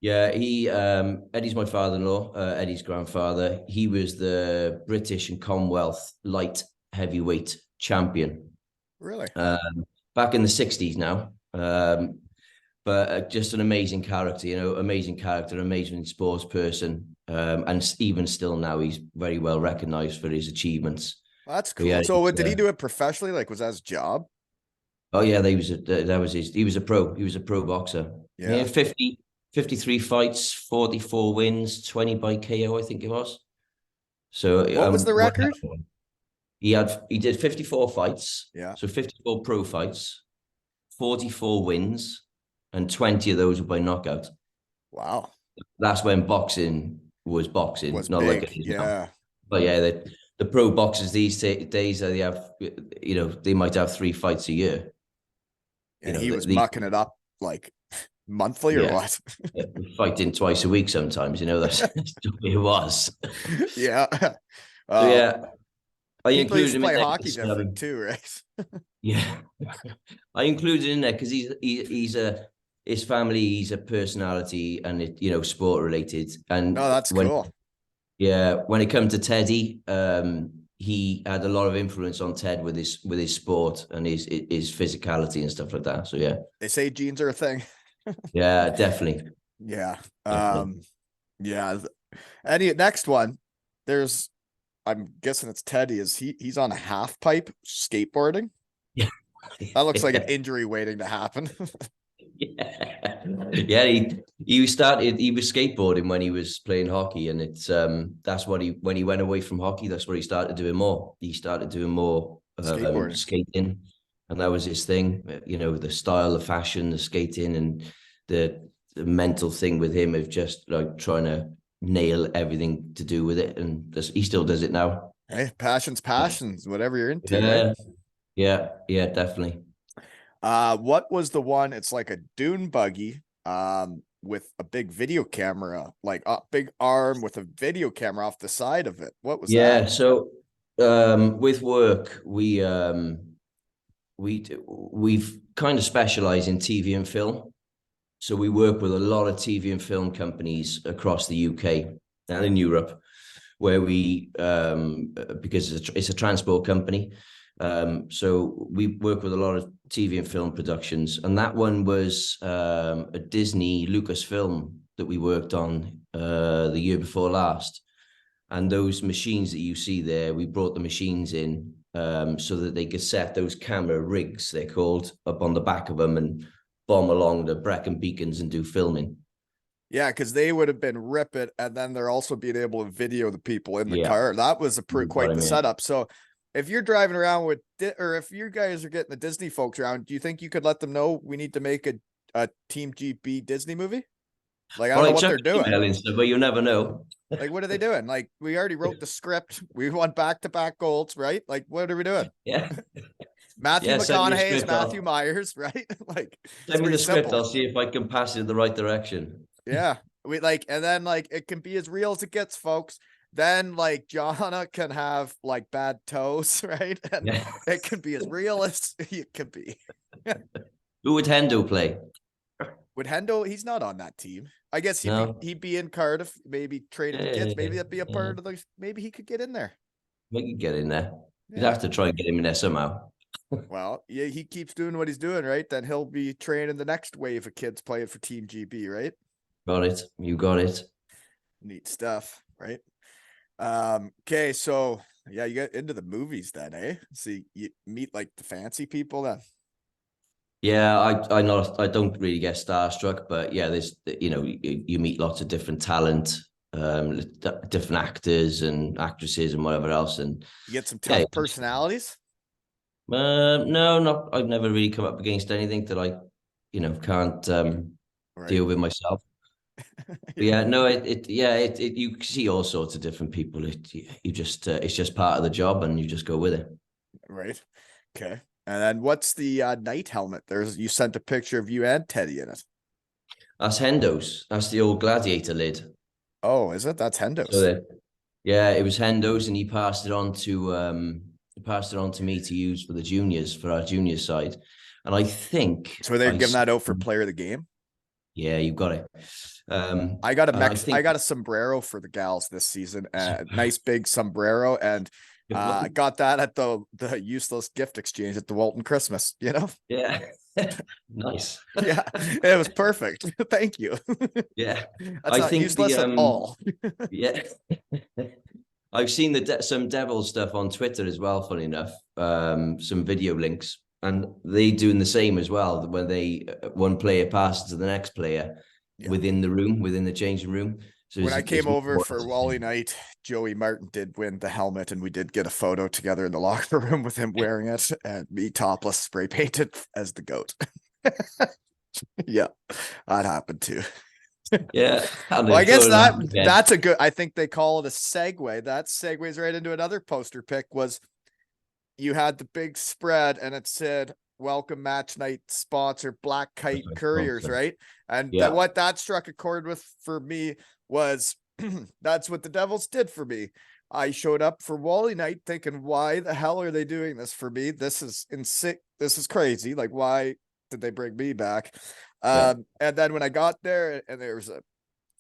Yeah, Eddie's my father-in-law, Eddie's grandfather. He was the British and Commonwealth light heavyweight champion. Really? Back in the 60s now. But just an amazing character, amazing sports person. And even still now, he's very well recognized for his achievements. That's cool. Yeah, so did he do it professionally? Like, was that his job? Oh yeah, he was a pro. He was a pro boxer. Yeah, 53 fights, 44 wins, 20 by KO, I think it was. So what was the record? He did 54 fights. Yeah. So 54 pro fights, 44 wins, and 20 of those were by knockout. Wow. That's when boxing was boxing. Was not big. Like it is Yeah. now. But yeah, the pro boxers these days, they have, they might have 3 fights a year. And he was mucking it up like monthly or what? Fighting twice a week sometimes, that's it was. Yeah. Yeah. I included included him play in hockey different too, right? Yeah. I included in there because his family, he's a personality and sport related. And that's cool. Yeah, when it comes to Teddy, he had a lot of influence on Ted with his sport and his physicality and stuff like that. So yeah, they say genes are a thing. Yeah, definitely. Yeah. Yeah. Any next one? I'm guessing it's Teddy. He's on a half pipe skateboarding? Yeah. That looks like an injury waiting to happen. Yeah. he was skateboarding when he was playing hockey, and it's that's what when he went away from hockey, that's what he started doing more. He started doing more Skateboarding. skating, and that was his thing. The style, the fashion, the skating, and the mental thing with him of just like trying to nail everything to do with it, and he still does it now. Hey, passions, whatever you're into, right? Yeah, definitely. What was the one? It's like a dune buggy, with a big video camera, like a big arm with a video camera off the side of it. What was Yeah, that? so with work, we've kind of specialized in TV and film. So we work with a lot of TV and film companies across the UK and in Europe, where because it's a transport company. So we work with a lot of TV and film productions, and that one was a Disney Lucasfilm that we worked on the year before last. And those machines that you see there, we brought the machines in so that they could set those camera rigs, they're called, up on the back of them and bomb along the Brecon beacons and do filming. Yeah, because they would have been rip it, and then they're also being able to video the people in the Yeah. car. That was quite the setup. So if you're driving around with, or if you guys are getting the Disney folks around, do you think you could let them know we need to make a Team GB Disney movie? Like, I don't know what they're doing. Stuff, but you never know. Like, what are they doing? Like, we already wrote the script. We won back-to-back goals, right? Like, what are we doing? Yeah. Matthew McConaughey is Matthew I'll... Myers, right? Like, send me the script. simple. I'll see if I can pass it in the right direction. Yeah. And then like it can be as real as it gets, folks. Then like Johanna can have like bad toes, right? And it can be as real as it can be. Who would Hendo play? Would Hendo? He's not on that team. I guess he'd be in Cardiff, maybe trading the kids. Maybe that'd be a part of the. Maybe he could get in there. He could get in there. You'd have to try and get him in there somehow. Well, yeah, he keeps doing what he's doing, right? Then he'll be training the next wave of kids playing for Team GB, right? Got it. You got it. Neat stuff, right? Okay, so yeah, you get into the movies then, eh? So you meet like the fancy people then. Yeah, I don't really get starstruck, but yeah, there's you meet lots of different talent, different actors and actresses and whatever else, and you get some tough personalities. No, I've never really come up against anything that I, can't deal with myself. Yeah, no, you see all sorts of different people. It's just part of the job, and you just go with it. Right. Okay. And then what's the night helmet? You sent a picture of you and Teddy in it. That's Hendo's. That's the old Gladiator lid. Oh, is it? That's Hendo's. So yeah, it was Hendo's, and he passed it on to me to use for the juniors, for our junior side. And I think so they're giving that out for player of the game. Yeah, you got it. I got a sombrero for the gals this season, a nice big sombrero, and I got that at the useless gift exchange at the Walton Christmas. Yeah, nice. Yeah, it was perfect. Thank you. Yeah, that's not useless at all. Yeah, I've seen some devil stuff on Twitter as well. Funny enough, some video links. And they doing the same as well when one player passes to the next player within the changing room. So when I came over for Wally night, Joey Martin did win the helmet, and we did get a photo together in the locker room with him wearing it and me topless, spray painted as the goat. Yeah, that happened too. Yeah. Well, I guess that's a good. I think they call it a segue. That segues right into another poster pick. Was you had the big spread and it said welcome match night sponsor Black Kite Couriers, right? And what that struck a chord with for me was that's what the Devils did for me. I showed up for Wally night thinking, why the hell are they doing this for me? This is this is crazy. Like, why did they bring me back? And then when I got there and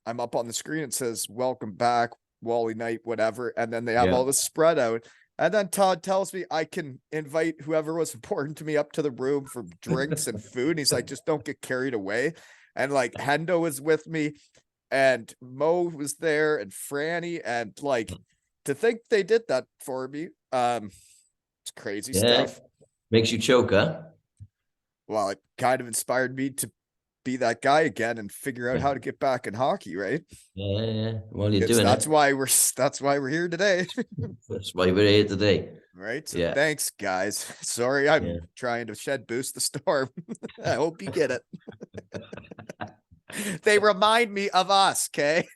I'm up on the screen, it says welcome back Wally night, whatever, and then they have all this spread out. And then Todd tells me I can invite whoever was important to me up to the room for drinks and food. And he's like, just don't get carried away. And like Hendo was with me and Mo was there and Franny. And like to think they did that for me. It's crazy stuff. Makes you choke, huh? Well, it kind of inspired me to be that guy again and figure out how to get back in hockey, right? Yeah. Well, you're doing That's it. why we're here today. That's why we're here today. Right. So Yeah. thanks, guys. Sorry, I'm Yeah. trying to shed boost the storm. I hope you get it. They remind me of us, okay?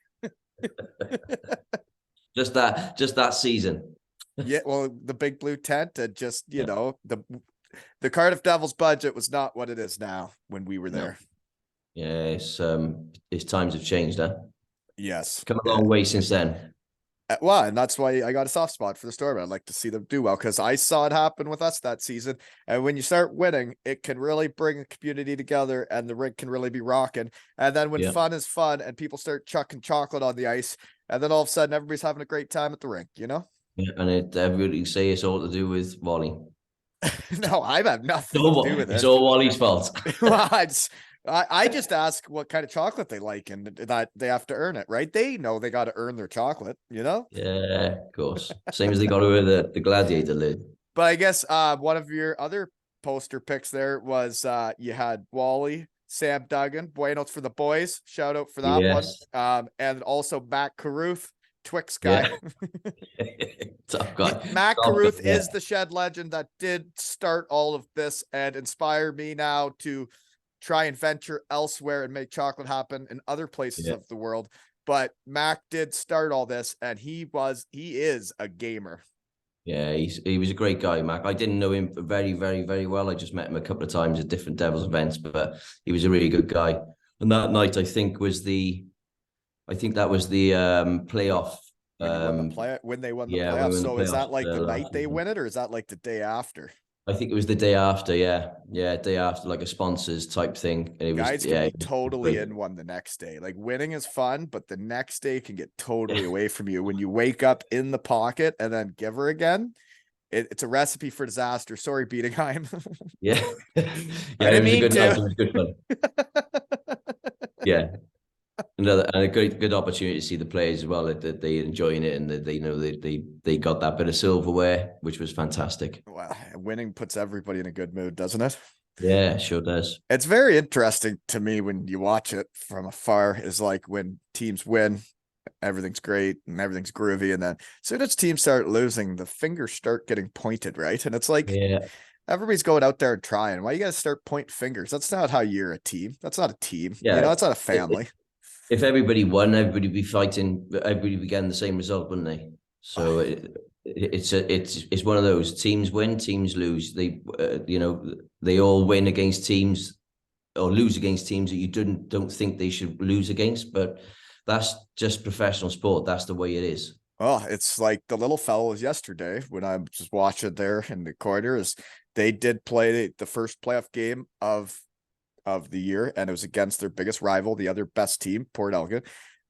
Just that season. Yeah, well, the big blue tent and just, the Cardiff Devils budget was not what it is now when we were there. No. Yeah, it's times have changed, huh? Yes. Come a long way since then. Well, and that's why I got a soft spot for the Storm. I'd like to see them do well because I saw it happen with us that season. And when you start winning, it can really bring a community together and the rink can really be rocking. And then when fun is fun and people start chucking chocolate on the ice, and then all of a sudden everybody's having a great time at the rink, Yeah, and everybody say it's all to do with Wally. No, I have nothing to do with it. It's all Wally's fault. Well, I just ask what kind of chocolate they like and that they have to earn it, right? They know they got to earn their chocolate, Yeah, of course. Same as they got to wear the gladiator lid. But I guess one of your other poster picks there was you had Wally, Sam Duggan, Buenos for the boys. Shout out for that one. And also Matt Carruth, Twix guy. Yeah. Tough guy. Matt Carruth is the Shed legend that did start all of this and inspire me now to try and venture elsewhere and make chocolate happen in other places of the world. But Mac did start all this and he is a gamer. Yeah, he was a great guy, Mac. I didn't know him very, very, very well. I just met him a couple of times at different Devils events, but he was a really good guy. And that night, I think that was the playoff. When they won the playoffs. So is that like the night they win it, or is that like the day after? I think it was the day after. Yeah, day after, like a sponsors type thing. And it Guys can be totally in one the next day. Like winning is fun, but the next day can get totally away from you when you wake up in the pocket and then give her again. It's a recipe for disaster. Sorry, Bietigheim. Yeah, it was a good night. It was good fun. Yeah. And a good opportunity to see the players as well, that they enjoying it and that they know they got that bit of silverware, which was fantastic. Well, winning puts everybody in a good mood, doesn't it? Yeah, sure does. It's very interesting to me when you watch it from afar, is like when teams win, everything's great and everything's groovy. And then as soon as teams start losing, the fingers start getting pointed, right? And it's like, everybody's going out there and trying. Why you got to start pointing fingers? That's not how you're a team. That's not a team. Yeah. It's not a family. If everybody won, everybody would be fighting. Everybody would be getting the same result, wouldn't they? So it's one of those, teams win, teams lose. They they all win against teams or lose against teams that you don't think they should lose against. But that's just professional sport. That's the way it is. Well, it's like the little fellows yesterday when I'm just watching there in the corner, is they did play the first playoff game of the year, and it was against their biggest rival, the other best team, Port Elgin.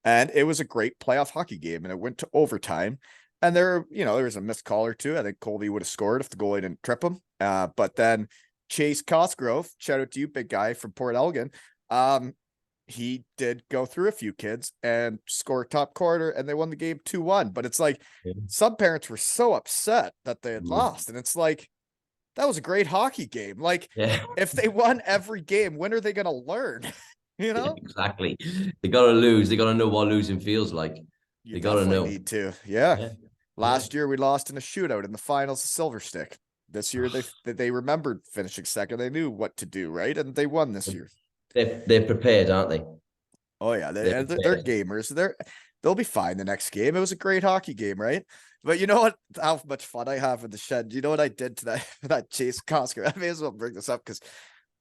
And it was a great playoff hockey game, and it went to overtime. And there was a missed call or two. I think Colby would have scored if the goalie didn't trip him. But then Chase Cosgrove, shout out to you, big guy from Port Elgin. He did go through a few kids and score top quarter, and they won the game 2-1. But it's like some parents were so upset that they had lost. And it's like, that was a great hockey game. Like, if they won every game, when are they going to learn? Exactly. They got to lose. They got to know what losing feels like. They got to know. Need to. Yeah. Last year we lost in a shootout in the finals of Silver Stick. This year they remembered finishing second. They knew what to do, right? And they won this year. They're prepared, aren't they? Oh yeah, they're gamers. They'll be fine the next game. It was a great hockey game, right? But you know what? How much fun I have in the shed. You know what I did to that Chase Cosgrove? I may as well bring this up because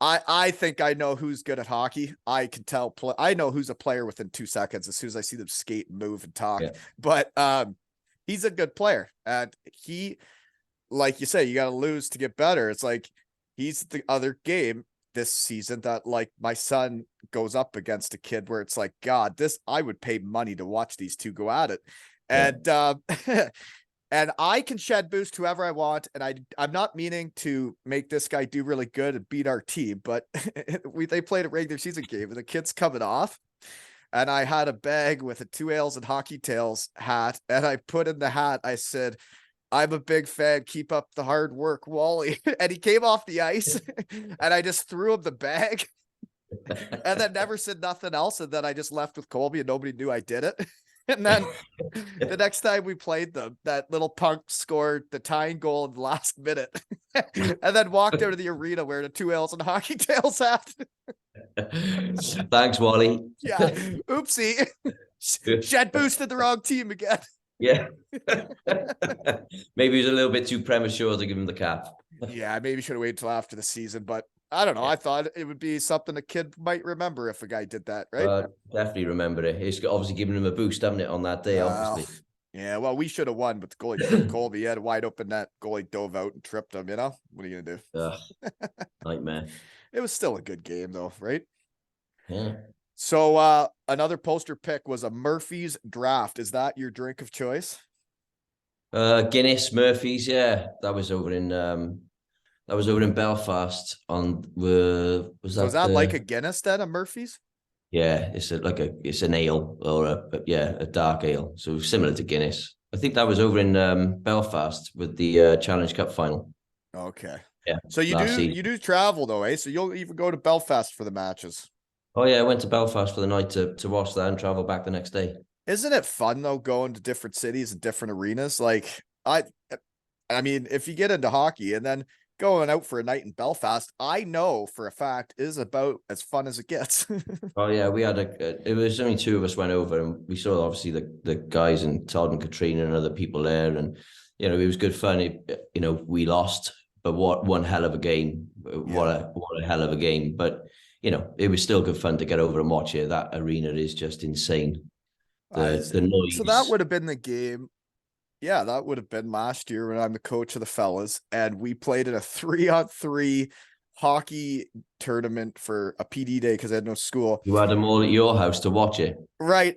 I think I know who's good at hockey. I can tell. I know who's a player within 2 seconds as soon as I see them skate, move, and talk. Yeah. But he's a good player, and he, like you say, you got to lose to get better. It's like he's the other game this season that, like, my son goes up against a kid where it's like, God, I would pay money to watch these two go at it. And and I can shed boost whoever I want, and I'm not meaning to make this guy do really good and beat our team, but they played a regular season game and the kid's coming off, and I had a bag with a 2 Ales and Hockey Tales hat, and I put in the hat, I said, I'm a big fan. Keep up the hard work, Wally. And he came off the ice and I just threw him the bag. and then never said nothing else. And then I just left with Colby and nobody knew I did it. And then the next time we played them, that little punk scored the tying goal in the last minute and then walked out of the arena wearing a 2 L's and Hockey Tails hat. Thanks, Wally. Yeah. Oopsie. Shed boosted the wrong team again. Yeah. Maybe he was a little bit too premature to give him the cap. Yeah, maybe should have waited till after the season, but I don't know. Yeah. I thought it would be something a kid might remember if a guy did that, right? Definitely remember it. It's obviously giving him a boost, haven't it, on that day, obviously. Yeah, well, we should have won, but the goalie tripped Colby. He had a wide open net. Goalie dove out and tripped him, you know? What are you going to do? Nightmare. It was still a good game, though, right? Yeah. So another poster pick was a Murphy's Draft. Is that your drink of choice? Guinness, Murphy's, yeah. That was over in Belfast. Was that like a Guinness then, a Murphy's? Yeah, it's an ale or a dark ale. So similar to Guinness. I think that was over in Belfast with the Challenge Cup final. Okay. Yeah. So you do travel though, eh? So you'll even go to Belfast for the matches. Oh yeah, I went to Belfast for the night to watch that and travel back the next day. Isn't it fun though, going to different cities and different arenas? Like I mean, if you get into hockey and then going out for a night in Belfast, I know for a fact is about as fun as it gets. Oh yeah, we had it was only two of us went over, and we saw obviously the guys and Todd and Katrina and other people there, and it was good fun. We lost, but what one hell of a game! What a hell of a game! But it was still good fun to get over and watch it. That arena is just insane. The noise. So that would have been the game. Yeah, that would have been last year when I'm the coach of the fellas, and we played in a 3-on-3 hockey tournament for a PD day because I had no school. You had them all at your house to watch it, right?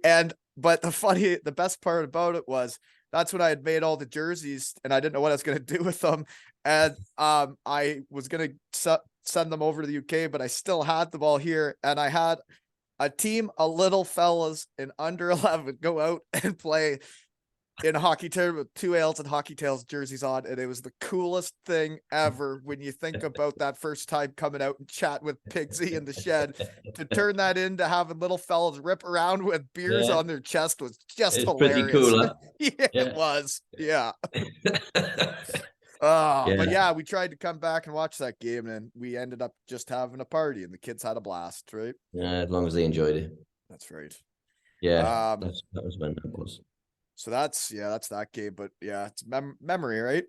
But the best part about it was that's when I had made all the jerseys, and I didn't know what I was going to do with them, and I was going to send them over to the UK, but I still had them all here, and I had a team of little fellas in under 11 go out and play in a hockey tournament with 2 L's and Hockey Tails jerseys on, and it was the coolest thing ever when you think about that first time coming out and chat with Pigsy in the shed. To turn that into having little fellas rip around with beers on their chest was just hilarious. Pretty cool, huh? Yeah, it was. Yeah. But yeah, we tried to come back and watch that game, and we ended up just having a party, and the kids had a blast, right? Yeah, as long as they enjoyed it. That's right. Yeah, that was when that was. So that's that game, but yeah, it's memory, right?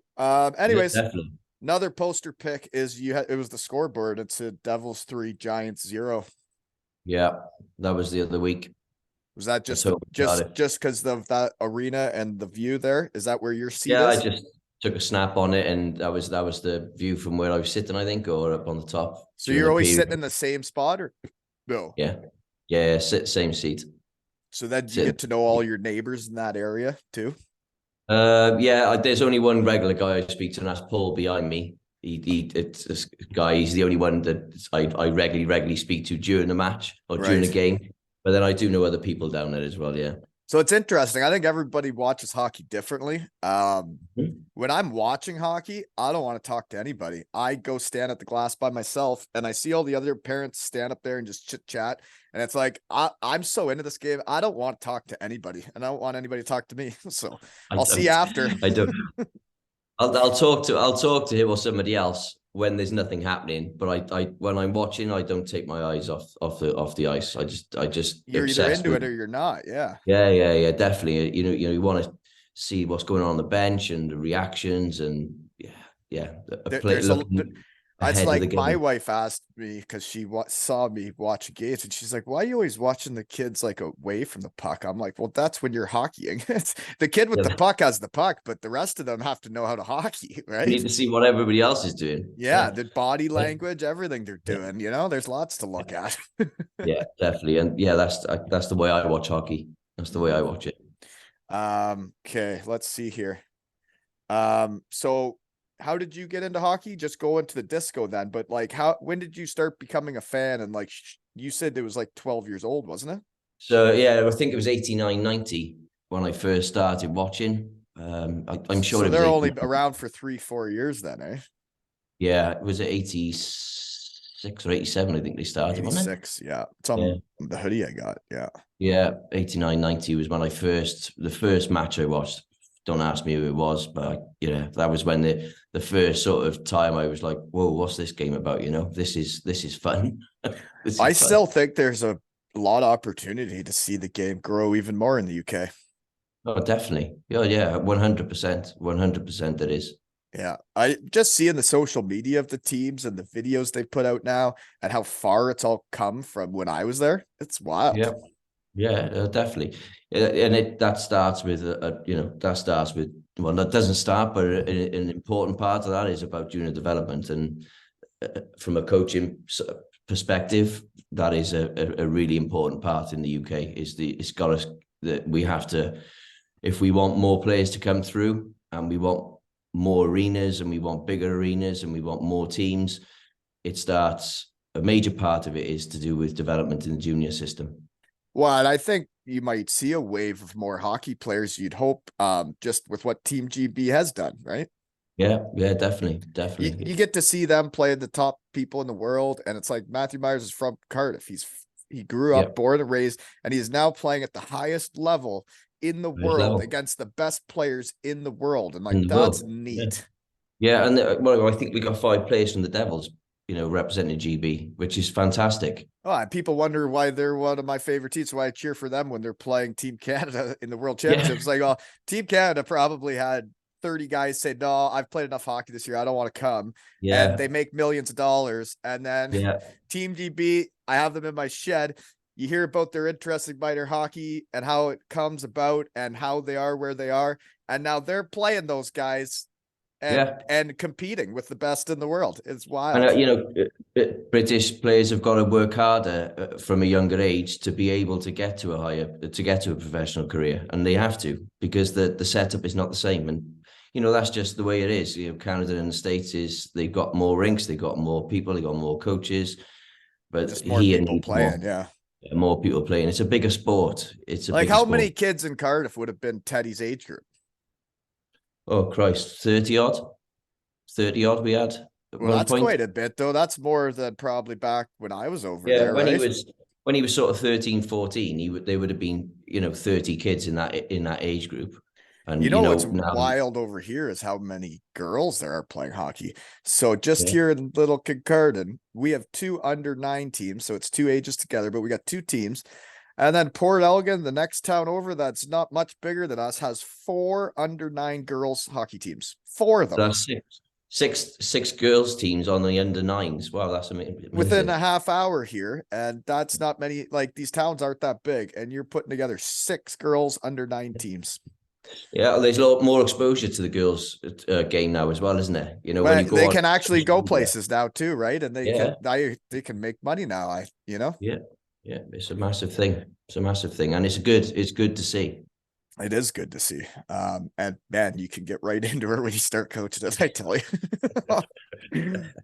Anyways, yeah, another poster pick is it was the scoreboard. It's a Devils 3, Giants 0. Yeah, that was the other week. Was that just because of that arena and the view there? Is that where your seat is? Yeah, I just took a snap on it, and that was the view from where I was sitting, I think, or up on the top. So you're always sitting in the same spot, or no? Yeah, same seat. So then you get to know all your neighbors in that area too? Yeah, there's only one regular guy I speak to, and that's Paul behind me. It's this guy. He's the only one that I regularly speak to during the match or during the game. But then I do know other people down there as well. Yeah. So it's interesting. I think everybody watches hockey differently. When I'm watching hockey, I don't want to talk to anybody. I go stand at the glass by myself, and I see all the other parents stand up there and just chit chat. And it's like, I'm so into this game. I don't want to talk to anybody, and I don't want anybody to talk to me. So I'll see you after. I don't. I'll talk to him or somebody else when there's nothing happening. But I when I'm watching, I don't take my eyes off the ice. I just you're either into it or you're not. Yeah. Yeah. Definitely. You want to see what's going on the bench and the reactions, and It's like my wife asked me because she saw me watch games, and she's like, "Why are you always watching the kids like away from the puck?" I'm like, "Well, that's when you're hockeying. The kid with the puck has the puck, but the rest of them have to know how to hockey, right? You need to see what everybody else is doing. Yeah, the body language, everything they're doing. There's lots to look at. Yeah, definitely, and yeah, that's the way I watch hockey. That's the way I watch it. Okay, let's see here. So how did you get into hockey? Just go into the disco then, but like when did you start becoming a fan? And like you said it was like 12 years old, wasn't it? So yeah, I think it was 89, 90 when I first started watching. I'm sure so they're only around for 3-4 years then, eh? Yeah, it was 86. 86 or 87, I think they started, wasn't it? 86, yeah. It's on the hoodie I got, yeah. Yeah, 89, 90 was when the first match I watched. Don't ask me who it was, but that was when the first sort of time I was like, whoa, what's this game about? This is fun. I still think there's a lot of opportunity to see the game grow even more in the UK. Oh, definitely. Yeah, 100%. 100% it is. Yeah, I just seeing the social media of the teams and the videos they put out now and how far it's all come from when I was there. It's wild. Yeah, definitely. And that starts with, well, that doesn't start, but an important part of that is about junior development. And from a coaching perspective, that is a really important part in the UK. It's got us that we have to, if we want more players to come through and we want more arenas and we want bigger arenas and we want more teams, a major part of it is to do with development in the junior system. Well, and I think you might see a wave of more hockey players, you'd hope, just with what Team GB has done, right? Yeah, definitely. You get to see them play the top people in the world, and it's like Matthew Myers is from Cardiff. He grew up, born and raised, and he is now playing at the highest level in the world against the best players in the world, and that's neat. Yeah, and I think we got 5 players from the Devils, representing GB, which is fantastic. Oh, and people wonder why they're one of my favorite teams, why I cheer for them when they're playing Team Canada in the World Championships. Like, oh, Team Canada probably had 30 guys say, no, I've played enough hockey this year, I don't want to come. And they make millions of dollars. And then Team GB, I have them in my shed. You hear about their interesting minor hockey and how it comes about and how they are where they are. And now they're playing those guys and competing with the best in the world. It's wild. And British players have got to work harder from a younger age to be able to get to a professional career, and they have to, because the setup is not the same. And that's just the way it is. Canada and the States they've got more rinks, they've got more people, they've got more coaches, but just more people playing. More people playing. It's a bigger sport. It's like how many kids in Cardiff would have been Teddy's age group? Oh Christ, 30 odd we had. Well, that's quite a bit, though. That's more than probably back when I was over there. When he was sort of 13, 14, they would have been 30 kids in that age group. And what's wild over here is how many girls there are playing hockey. So just here in Little Kincardine, we have 2 under-9 teams, so it's 2 ages together, but we got 2 teams. And then Port Elgin, the next town over, that's not much bigger than us, has 4 under-9 girls hockey teams. 4 of them. That's six girls teams on the under-9s. Wow, that's amazing. Within a half hour here, and that's not many. Like, these towns aren't that big, and you're putting together 6 girls under-9 teams. Yeah, there's a lot more exposure to the girls game now as well, isn't there? When you go they can actually go places now too, right? And they can make money now. Yeah, it's a massive thing. And it's good to see. It is good to see. And man, you can get right into it when you start coaching it, I tell you.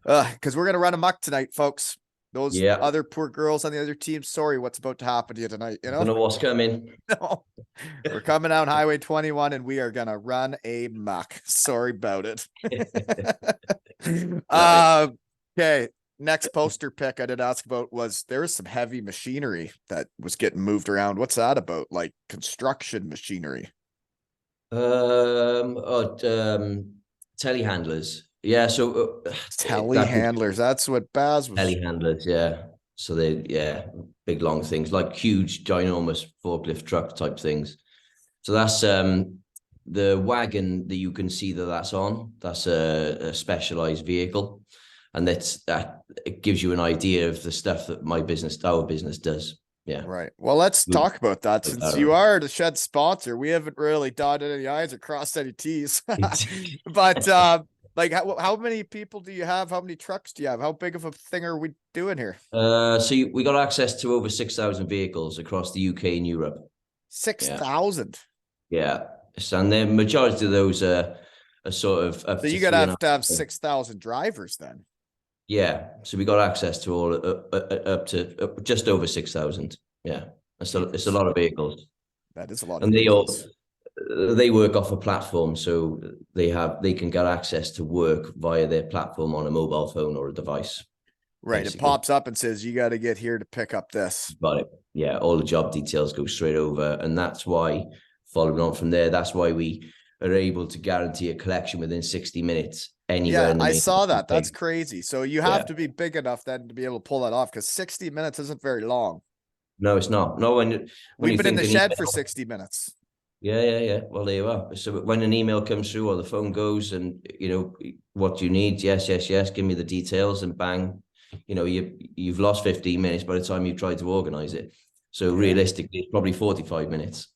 Because we're gonna run a muck tonight, folks. Those other poor girls on the other team, sorry what's about to happen to you tonight. Don't know what's coming. No. We're coming down Highway 21 and we are gonna run a muck. Sorry about it. Okay. Next poster pick I did ask about was there was some heavy machinery that was getting moved around. What's that about? Like construction machinery? Telehandlers. Yeah, so telehandlers. That's what Baz was. Telehandlers, yeah. So big long things, like huge, ginormous forklift truck type things. So that's the wagon that you can see that's on. That's a specialized vehicle, and that it gives you an idea of the stuff that our business does. Yeah. Right. Well, let's talk about that since you are the Shed sponsor. We haven't really dotted any I's or crossed any T's, but like how many people do you have? How many trucks do you have? How big of a thing are we doing here? So we got access to over 6,000 vehicles across the UK and Europe. 6,000. Yeah. And the majority of those are sort of up so you gotta have to have 6,000 drivers then. Yeah, so we got access to all up to just over 6,000. Yeah, it's a lot of vehicles. That is a lot. And they work off a platform, so they can get access to work via their platform on a mobile phone or a device. Right. It basically. pops up and says, you got to get here to pick up this. Got it. Yeah, all the job details go straight over. And that's why, following on from there, that's why we are able to guarantee a collection within 60 minutes anywhere Yeah, in the I main. saw that. That's crazy. So you have Yeah. to be big enough then to be able to pull that off, because 60 minutes isn't very long. No, it's not. No, when We've you been in think the an shed for email, 60 minutes. yeah. Well, there you are. So when an email comes through or the phone goes and, what do you need? Yes. Give me the details and bang, you've lost 15 minutes by the time you tried to organize it. So realistically, it's probably 45 minutes.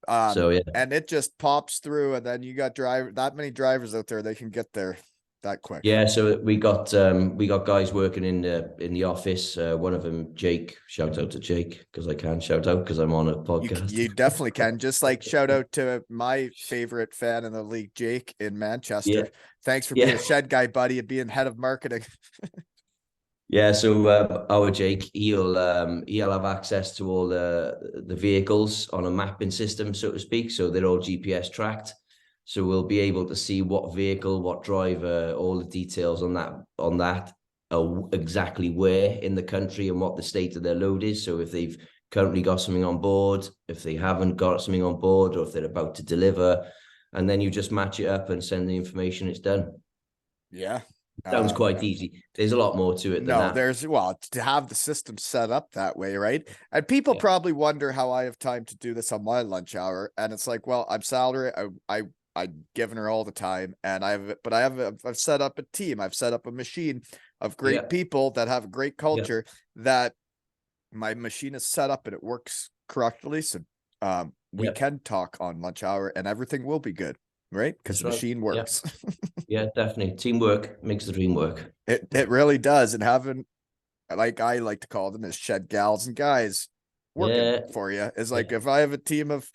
So yeah. And it just pops through, and then you got that many drivers out there, they can get there that quick. Yeah, so we got guys working in the office. One of them, Jake. Shout out to Jake, because I can shout out because I'm on a podcast. You definitely can. Just like shout out to my favorite fan in the league, Jake in Manchester. Yeah. Thanks for being a shed guy, buddy, and being head of marketing. Yeah, so our Jake, he'll have access to all the vehicles on a mapping system, so to speak. So they're all GPS tracked. So we'll be able to see what vehicle, what driver, all the details on that, exactly where in the country and what the state of their load is. So if they've currently got something on board, if they haven't got something on board, or if they're about to deliver, and then you just match it up and send the information. It's done. Yeah. Sounds quite easy. There's a lot more to it than that. There's to have the system set up that way, right? And people probably wonder how I have time to do this on my lunch hour. And it's like, well, I'm salary. I'm giving her all the time, and I've set up a team. I've set up a machine of great people that have a great culture, that my machine is set up and it works correctly. So we can talk on lunch hour and everything will be good, right? Because the machine works. Yeah, definitely. Teamwork makes the dream work. It really does. And having, like I like to call them, as shed gals and guys working for you, is like, if I have a team of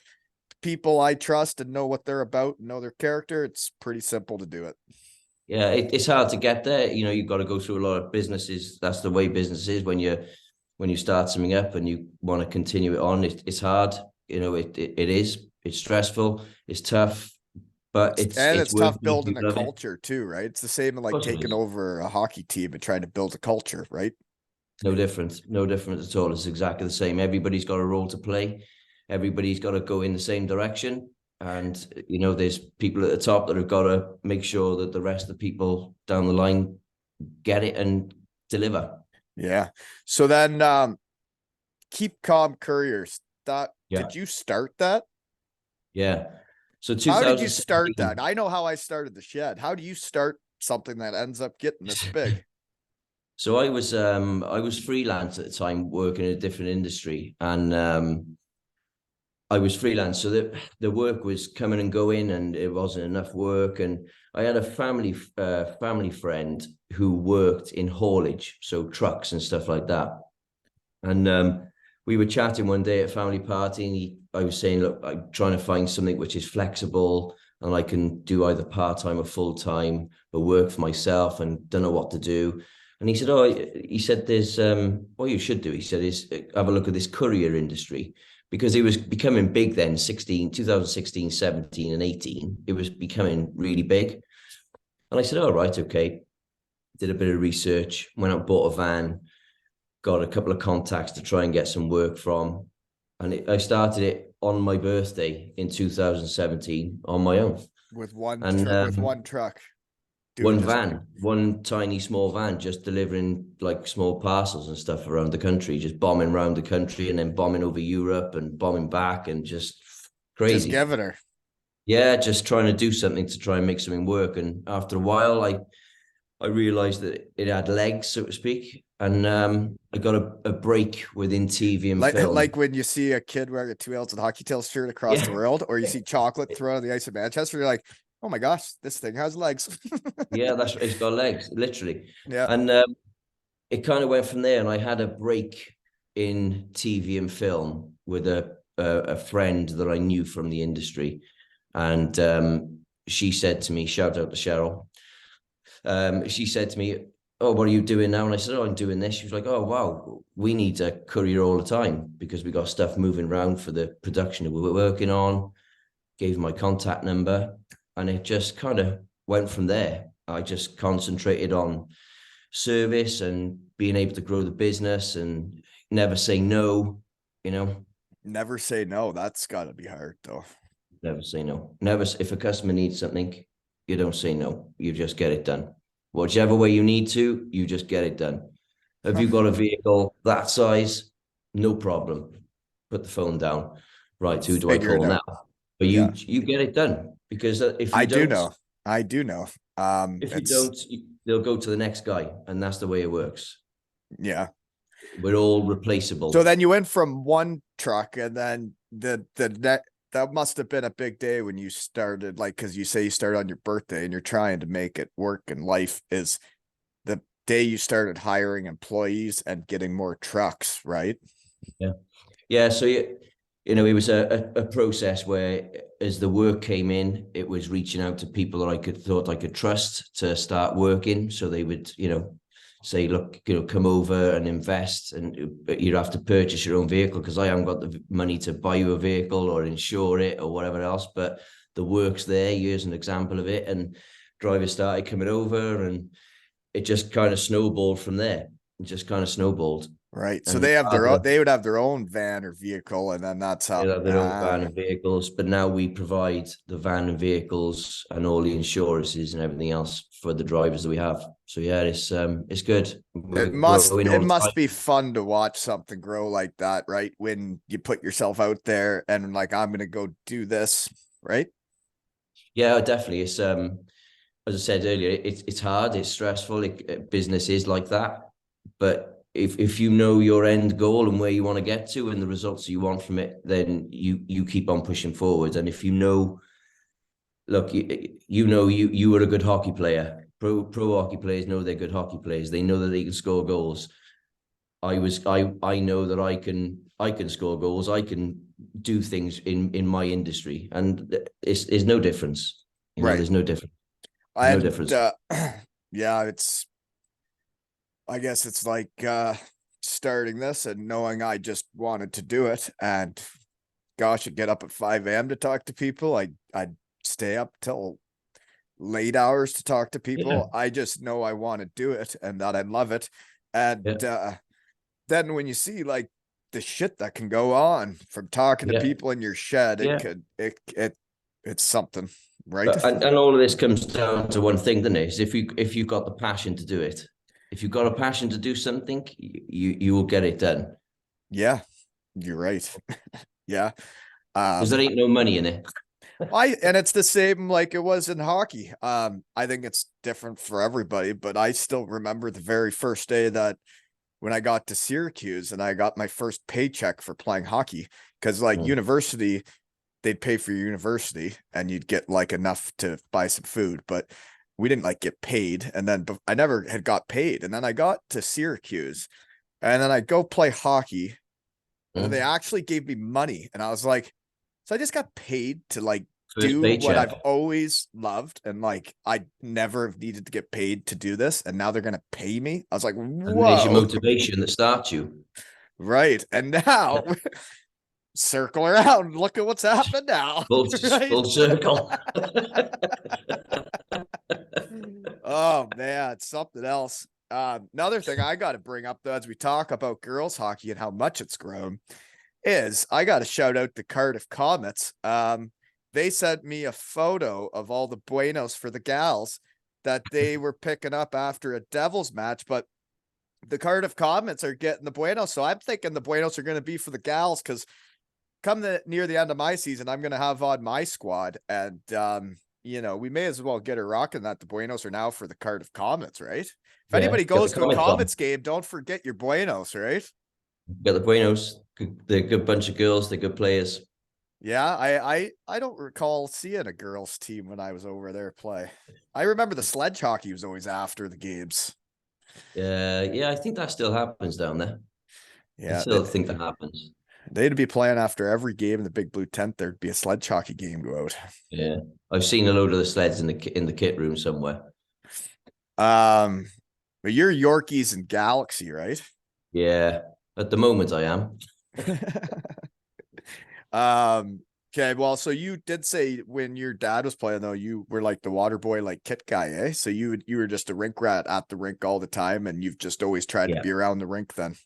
people I trust and know what they're about and know their character, it's pretty simple to do it. Yeah, it's hard to get there. You've got to go through a lot of businesses. That's the way business is. When you start something up and you want to continue it on, it's hard. It's stressful, it's tough, but it's tough building a culture too, right? It's the same like taking over a hockey team and trying to build a culture, right? No difference at all. It's exactly the same. Everybody's got a role to play. Everybody's got to go in the same direction. And, there's people at the top that have got to make sure that the rest of the people down the line get it and deliver. Yeah. So then Keep Calm Couriers. Did you start that? Yeah. So how did you start that? I know how I started the shed. How do you start something that ends up getting this big? So I was freelance at the time, working in a different industry, and I was freelance, so the work was coming and going, and it wasn't enough work. And I had a family friend who worked in haulage, so trucks and stuff like that. And we were chatting one day at a family party, and I was saying, look, I'm trying to find something which is flexible and I can do either part-time or full-time, but work for myself and don't know what to do. And he said, there's what you should do, he said, is have a look at this courier industry, because it was becoming big then, 2016, 17 and 18. It was becoming really big. And I said, all right, okay. Did a bit of research, went out, bought a van, got a couple of contacts to try and get some work from. And I started it on my birthday in 2017 on my own. With one truck. One van, one tiny small van, just delivering like small parcels and stuff around the country, just bombing around the country and then bombing over Europe and bombing back, and just crazy. Just giving her. Yeah, just trying to do something to try and make something work. And after a while, I realized that it had legs, so to speak. And I got a break within TV and film. Like when you see a kid wearing a 2 ounce Hockey Tales shirt across the world, or you see chocolate thrown on the ice in Manchester, you're like, oh my gosh, this thing has legs. Yeah, it's got legs, literally. Yeah. And it kind of went from there. And I had a break in TV and film with a friend that I knew from the industry. And she said to me, shout out to Cheryl. She said to me, oh, what are you doing now? And I said, oh, I'm doing this. She was like, oh, wow, we need a courier all the time because we got stuff moving around for the production that we were working on. Gave my contact number, and it just kind of went from there. I just concentrated on service and being able to grow the business and never say no, Never say no. That's got to be hard, though. Never say no. Never. If a customer needs something, you don't say no. You just get it done. Whichever way you need to, you just get it done. Have you got a vehicle that size? No problem. Put the phone down. Right, who do I Figure it call now? out. But Yeah. you get it done, because if I you do don't, know. I do know. if you don't, they'll go to the next guy, and that's the way it works. Yeah. We're all replaceable. So then you went from one truck, and then the that must have been a big day when you started, like, because you say you started on your birthday and you're trying to make it work in life, is the day you started hiring employees and getting more trucks, right? Yeah. So it was a process where, as the work came in, it was reaching out to people that I thought I could trust to start working. So they would, say, look, come over and invest, and you'd have to purchase your own vehicle, because I haven't got the money to buy you a vehicle or insure it or whatever else. But the work's there. Here's an example of it. And drivers started coming over, and it just kind of snowballed from there. It just kind of snowballed. Right. So And they have their own, they would have their own van or vehicle, and then that's how they have their own van and vehicles, but now we provide the van and vehicles and all the insurances and everything else for the drivers that we have. So yeah, it's good. it must be fun to watch something grow like that, right? When you put yourself out there and, like, I'm gonna go do this, right? Yeah, definitely. It's as I said earlier, it's hard, it's stressful. Business is like that, but if you know your end goal and where you want to get to and the results you want from it, then you keep on pushing forward. And if look, you were a good hockey player. Pro hockey players know they're good hockey players. They know that they can score goals. I know that I can score goals. I can do things in my industry, and it's no difference. Right. There's no difference. No difference. Yeah, I guess it's like starting this and knowing I just wanted to do it, and gosh, I'd get up at 5 a.m. to talk to people. I'd stay up till late hours to talk to people. Yeah. I just know I want to do it and that I love it. And then when you see, like, the shit that can go on from talking to people in your shed, it's something, right? And all of this comes down to one thing, doesn't it? Is if you've got the passion to do it. If you've got a passion to do something, you will get it done. Yeah, you're right. Yeah. Because there ain't no money in it. And it's the same like it was in hockey. I think it's different for everybody, but I still remember the very first day that when I got to Syracuse and I got my first paycheck for playing hockey, because, like, university, they'd pay for your university and you'd get, like, enough to buy some food, but we didn't, like, get paid. And then I never had got paid. And then I got to Syracuse and then I go play hockey and then they actually gave me money. And I was like, so I just got paid to, like, do what I've always loved, and, like, I never have needed to get paid to do this, and now they're gonna pay me. I was like, whoa. And there's your motivation that starts you. Right. And now circle around. Look at what's happened now. Full circle. Oh man, it's something else. Another thing I got to bring up, though, as we talk about girls hockey and how much it's grown, is I got to shout out the Cardiff Comets. They sent me a photo of all the Buenos for the gals that they were picking up after a Devils match, but the Cardiff Comets are getting the Buenos. So I'm thinking the Buenos are going to be for the gals, because come near the end of my season, I'm going to have on my squad. And, we may as well get her rocking that the Buenos are now for the Cardiff Comets, right? If anybody goes to a Comets game, don't forget your Buenos, right? Got the Buenos. They're a good bunch of girls. They're good players. Yeah, I don't recall seeing a girls team when I was over there play. I remember the sledge hockey was always after the games. Yeah, I think that still happens down there. Yeah, I still think that happens. They'd be playing after every game in the big blue tent. There'd be a sledge hockey game go out. Yeah, I've seen a load of the sleds in the kit room somewhere. But you're Yorkies and Galaxy, right? Yeah, at the moment I am. Okay, well, so you did say when your dad was playing though, you were like the water boy, like kit guy, eh? So you were just a rink rat at the rink all the time, and you've just always tried to Yeah. be around the rink then.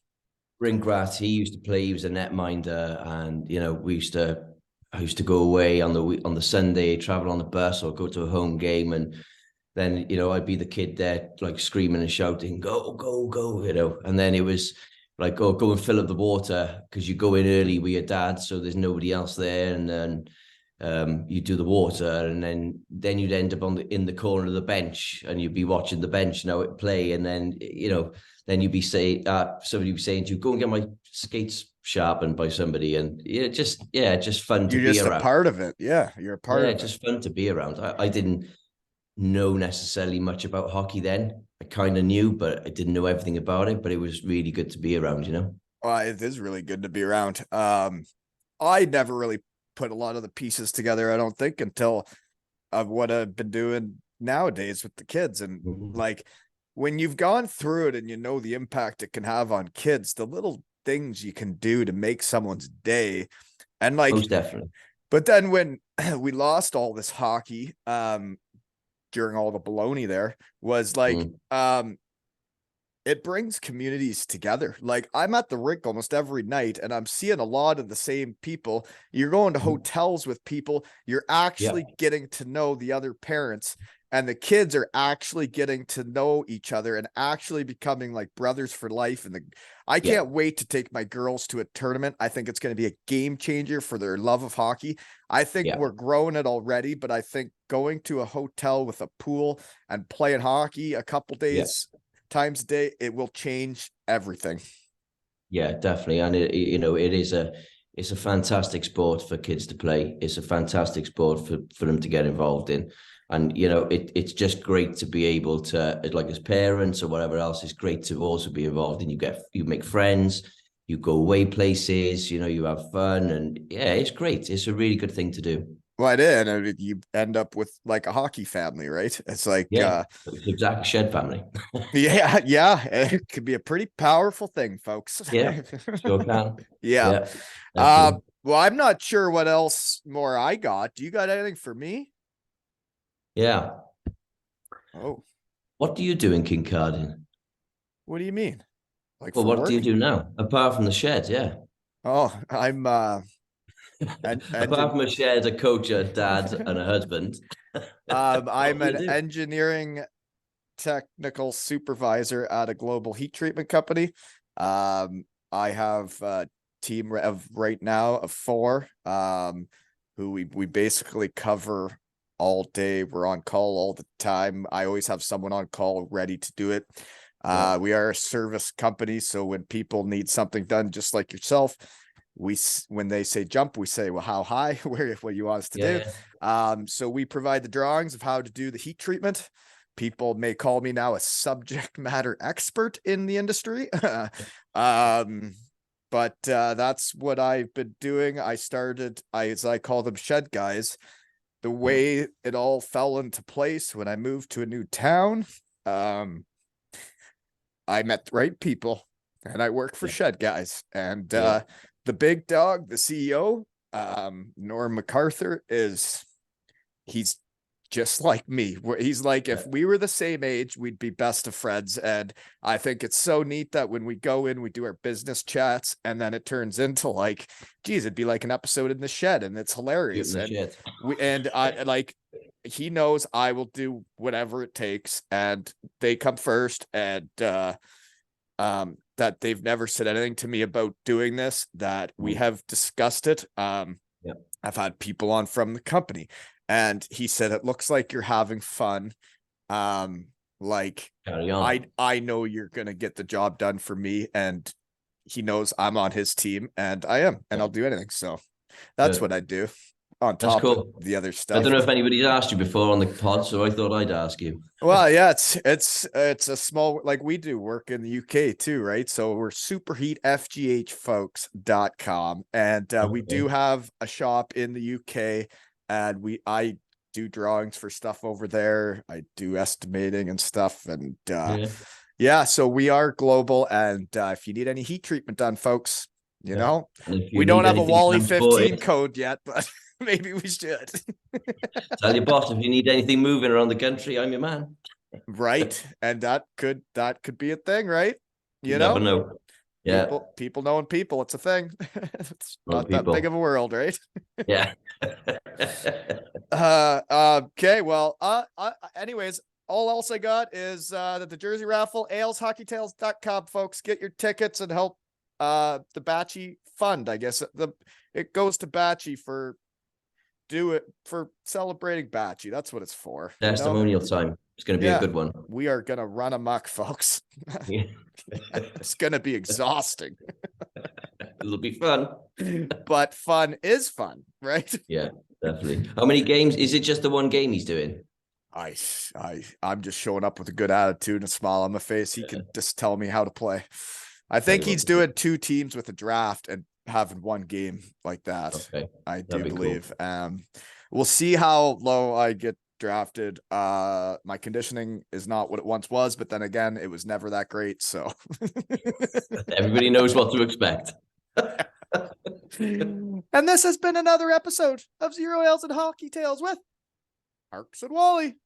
Ringrat, he used to play. He was a netminder, and I used to go away on the Sunday, travel on the bus, or go to a home game, and then I'd be the kid there, like screaming and shouting, "Go, go, go!" And then it was like, "Oh, go and fill up the water," because you go in early with your dad, so there's nobody else there, and then you do the water, and then you'd end up in the corner of the bench, and you'd be watching the bench now at play, and then you'd be somebody would be saying to you, "Go and get my skates sharpened by somebody," and just fun to You're be just a around. part of it. Yeah, you're a part Yeah, of it. just fun to be around. I didn't know necessarily much about hockey then. I kind of knew, but I didn't know everything about it. But it was really good to be around. Well, it is really good to be around. I never really put a lot of the pieces together, I don't think, until of what I've been doing nowadays with the kids. And Mhm. like when you've gone through it and you know the impact it can have on kids, the little things you can do to make someone's day. And like, Most definitely. but then when we lost all this hockey, during all the baloney there was like, Mm. it brings communities together. Like I'm at the rink almost every night and I'm seeing a lot of the same people. You're going to Mhm. hotels with people. You're Yeah, actually getting to know the other parents and the kids are actually getting to know each other and actually becoming like brothers for life. And I yeah, can't wait to take my girls to a tournament. I think it's going to be a game changer for their love of hockey. I think yeah, we're growing it already, but I think going to a hotel with a pool and playing hockey a couple yeah. days times a day, it will change everything. Yeah, definitely. And it's a fantastic sport for kids to play. It's a fantastic sport for them to get involved in. And it's just great to be able to, like as parents or whatever else, it's great to also be involved in. You make friends, you go away places, you have fun, and yeah, it's great. It's a really good thing to do. Well, I did. And you end up with like a hockey family, right? It's like, Yeah, it's exactly shed family. yeah, yeah, it could be a pretty powerful thing, folks. Yeah, sure can. Yeah. Yeah, definitely. Well, I'm not sure what else more I got. Do you got anything for me? Yeah. Oh, What do you do in Kincardine? what do you mean? Like Well, for what do you work? do now? Apart from the shed, yeah. Oh, I'm an Apart engine from a shed, a coach, a dad, and a husband. What I'm do you an do? engineering technical supervisor at a global heat treatment company. I have a team of right now of four, who we basically cover all day. We're on call all the time. I always have someone on call ready to do it. Yeah, We are a service company, so when people need something done, just like yourself, when they say jump, we say, well, how high? Where what you want us to yeah, do? yeah. So we provide the drawings of how to do the heat treatment. People may call me now a subject matter expert in the industry. um, but that's what I've been doing. As I call them, shed guys. The way it all fell into place when I moved to a new town, um, I met the right people, and I work for Yeah, shed guys. And yeah. the big dog, the CEO, Norm MacArthur, he's just like me. He's like, if Yeah. we were the same age, we'd be best of friends. And I think it's so neat that when we go in, we do our business chats, and then it turns into like, geez, it'd be like an episode in the shed, and it's Shooting hilarious. the And shit. I like, he knows I will do whatever it takes, and they come first, and that they've never said anything to me about doing this, that we Mm. have discussed it. Yeah, I've had people on from the company, and he said, it looks like you're having fun. Um, like carry on. I know you're gonna get the job done for me, and he knows I'm on his team, and I am, and Yeah, I'll do anything. So that's what good. I do on That's top of cool. the other I don't stuff. know if anybody's asked you before on the pod, so I thought I'd ask you. Well, yeah, it's a small, like we do work in the UK too, right? So we're superheatfghfolks.com, and we do Okay. have a shop in the UK, and I do drawings for stuff over there. I do estimating and stuff, and Yeah, yeah, so we are global, and if you need any heat treatment done, folks, yeah. And if you we don't need have a anything Wally 15 transported, code yet, but Maybe we should. Tell your boss if you need anything moving around the country, I'm your man. Right. And that could be a thing, right? You never know. Yeah. People knowing people, it's a thing. It's not that big People. of a world, right? Yeah. Okay, well, anyways, all else I got is that the jersey raffle, aleshockeytales.com, folks. Get your tickets and help the Batchy fund. I guess it goes to Batchy for celebrating Batchy. That's what it's for. Testimonial time. It's going to be a good one. We are gonna run amok, folks. It's gonna be exhausting. It'll be fun. But fun is fun, right? Yeah, definitely. How many games? Is it just the one game he's doing? I'm just showing up with a good attitude and a smile on my face. He can just tell me how to play. I think he's doing 2 teams with a draft and having 1 game like that. Okay. I do believe. Cool. We'll see how low I get drafted. My conditioning is not what it once was, but then again, it was never that great. So everybody knows what to expect. And this has been another episode of Zero Ales and Hockey Tales with Hendrikx and Wally.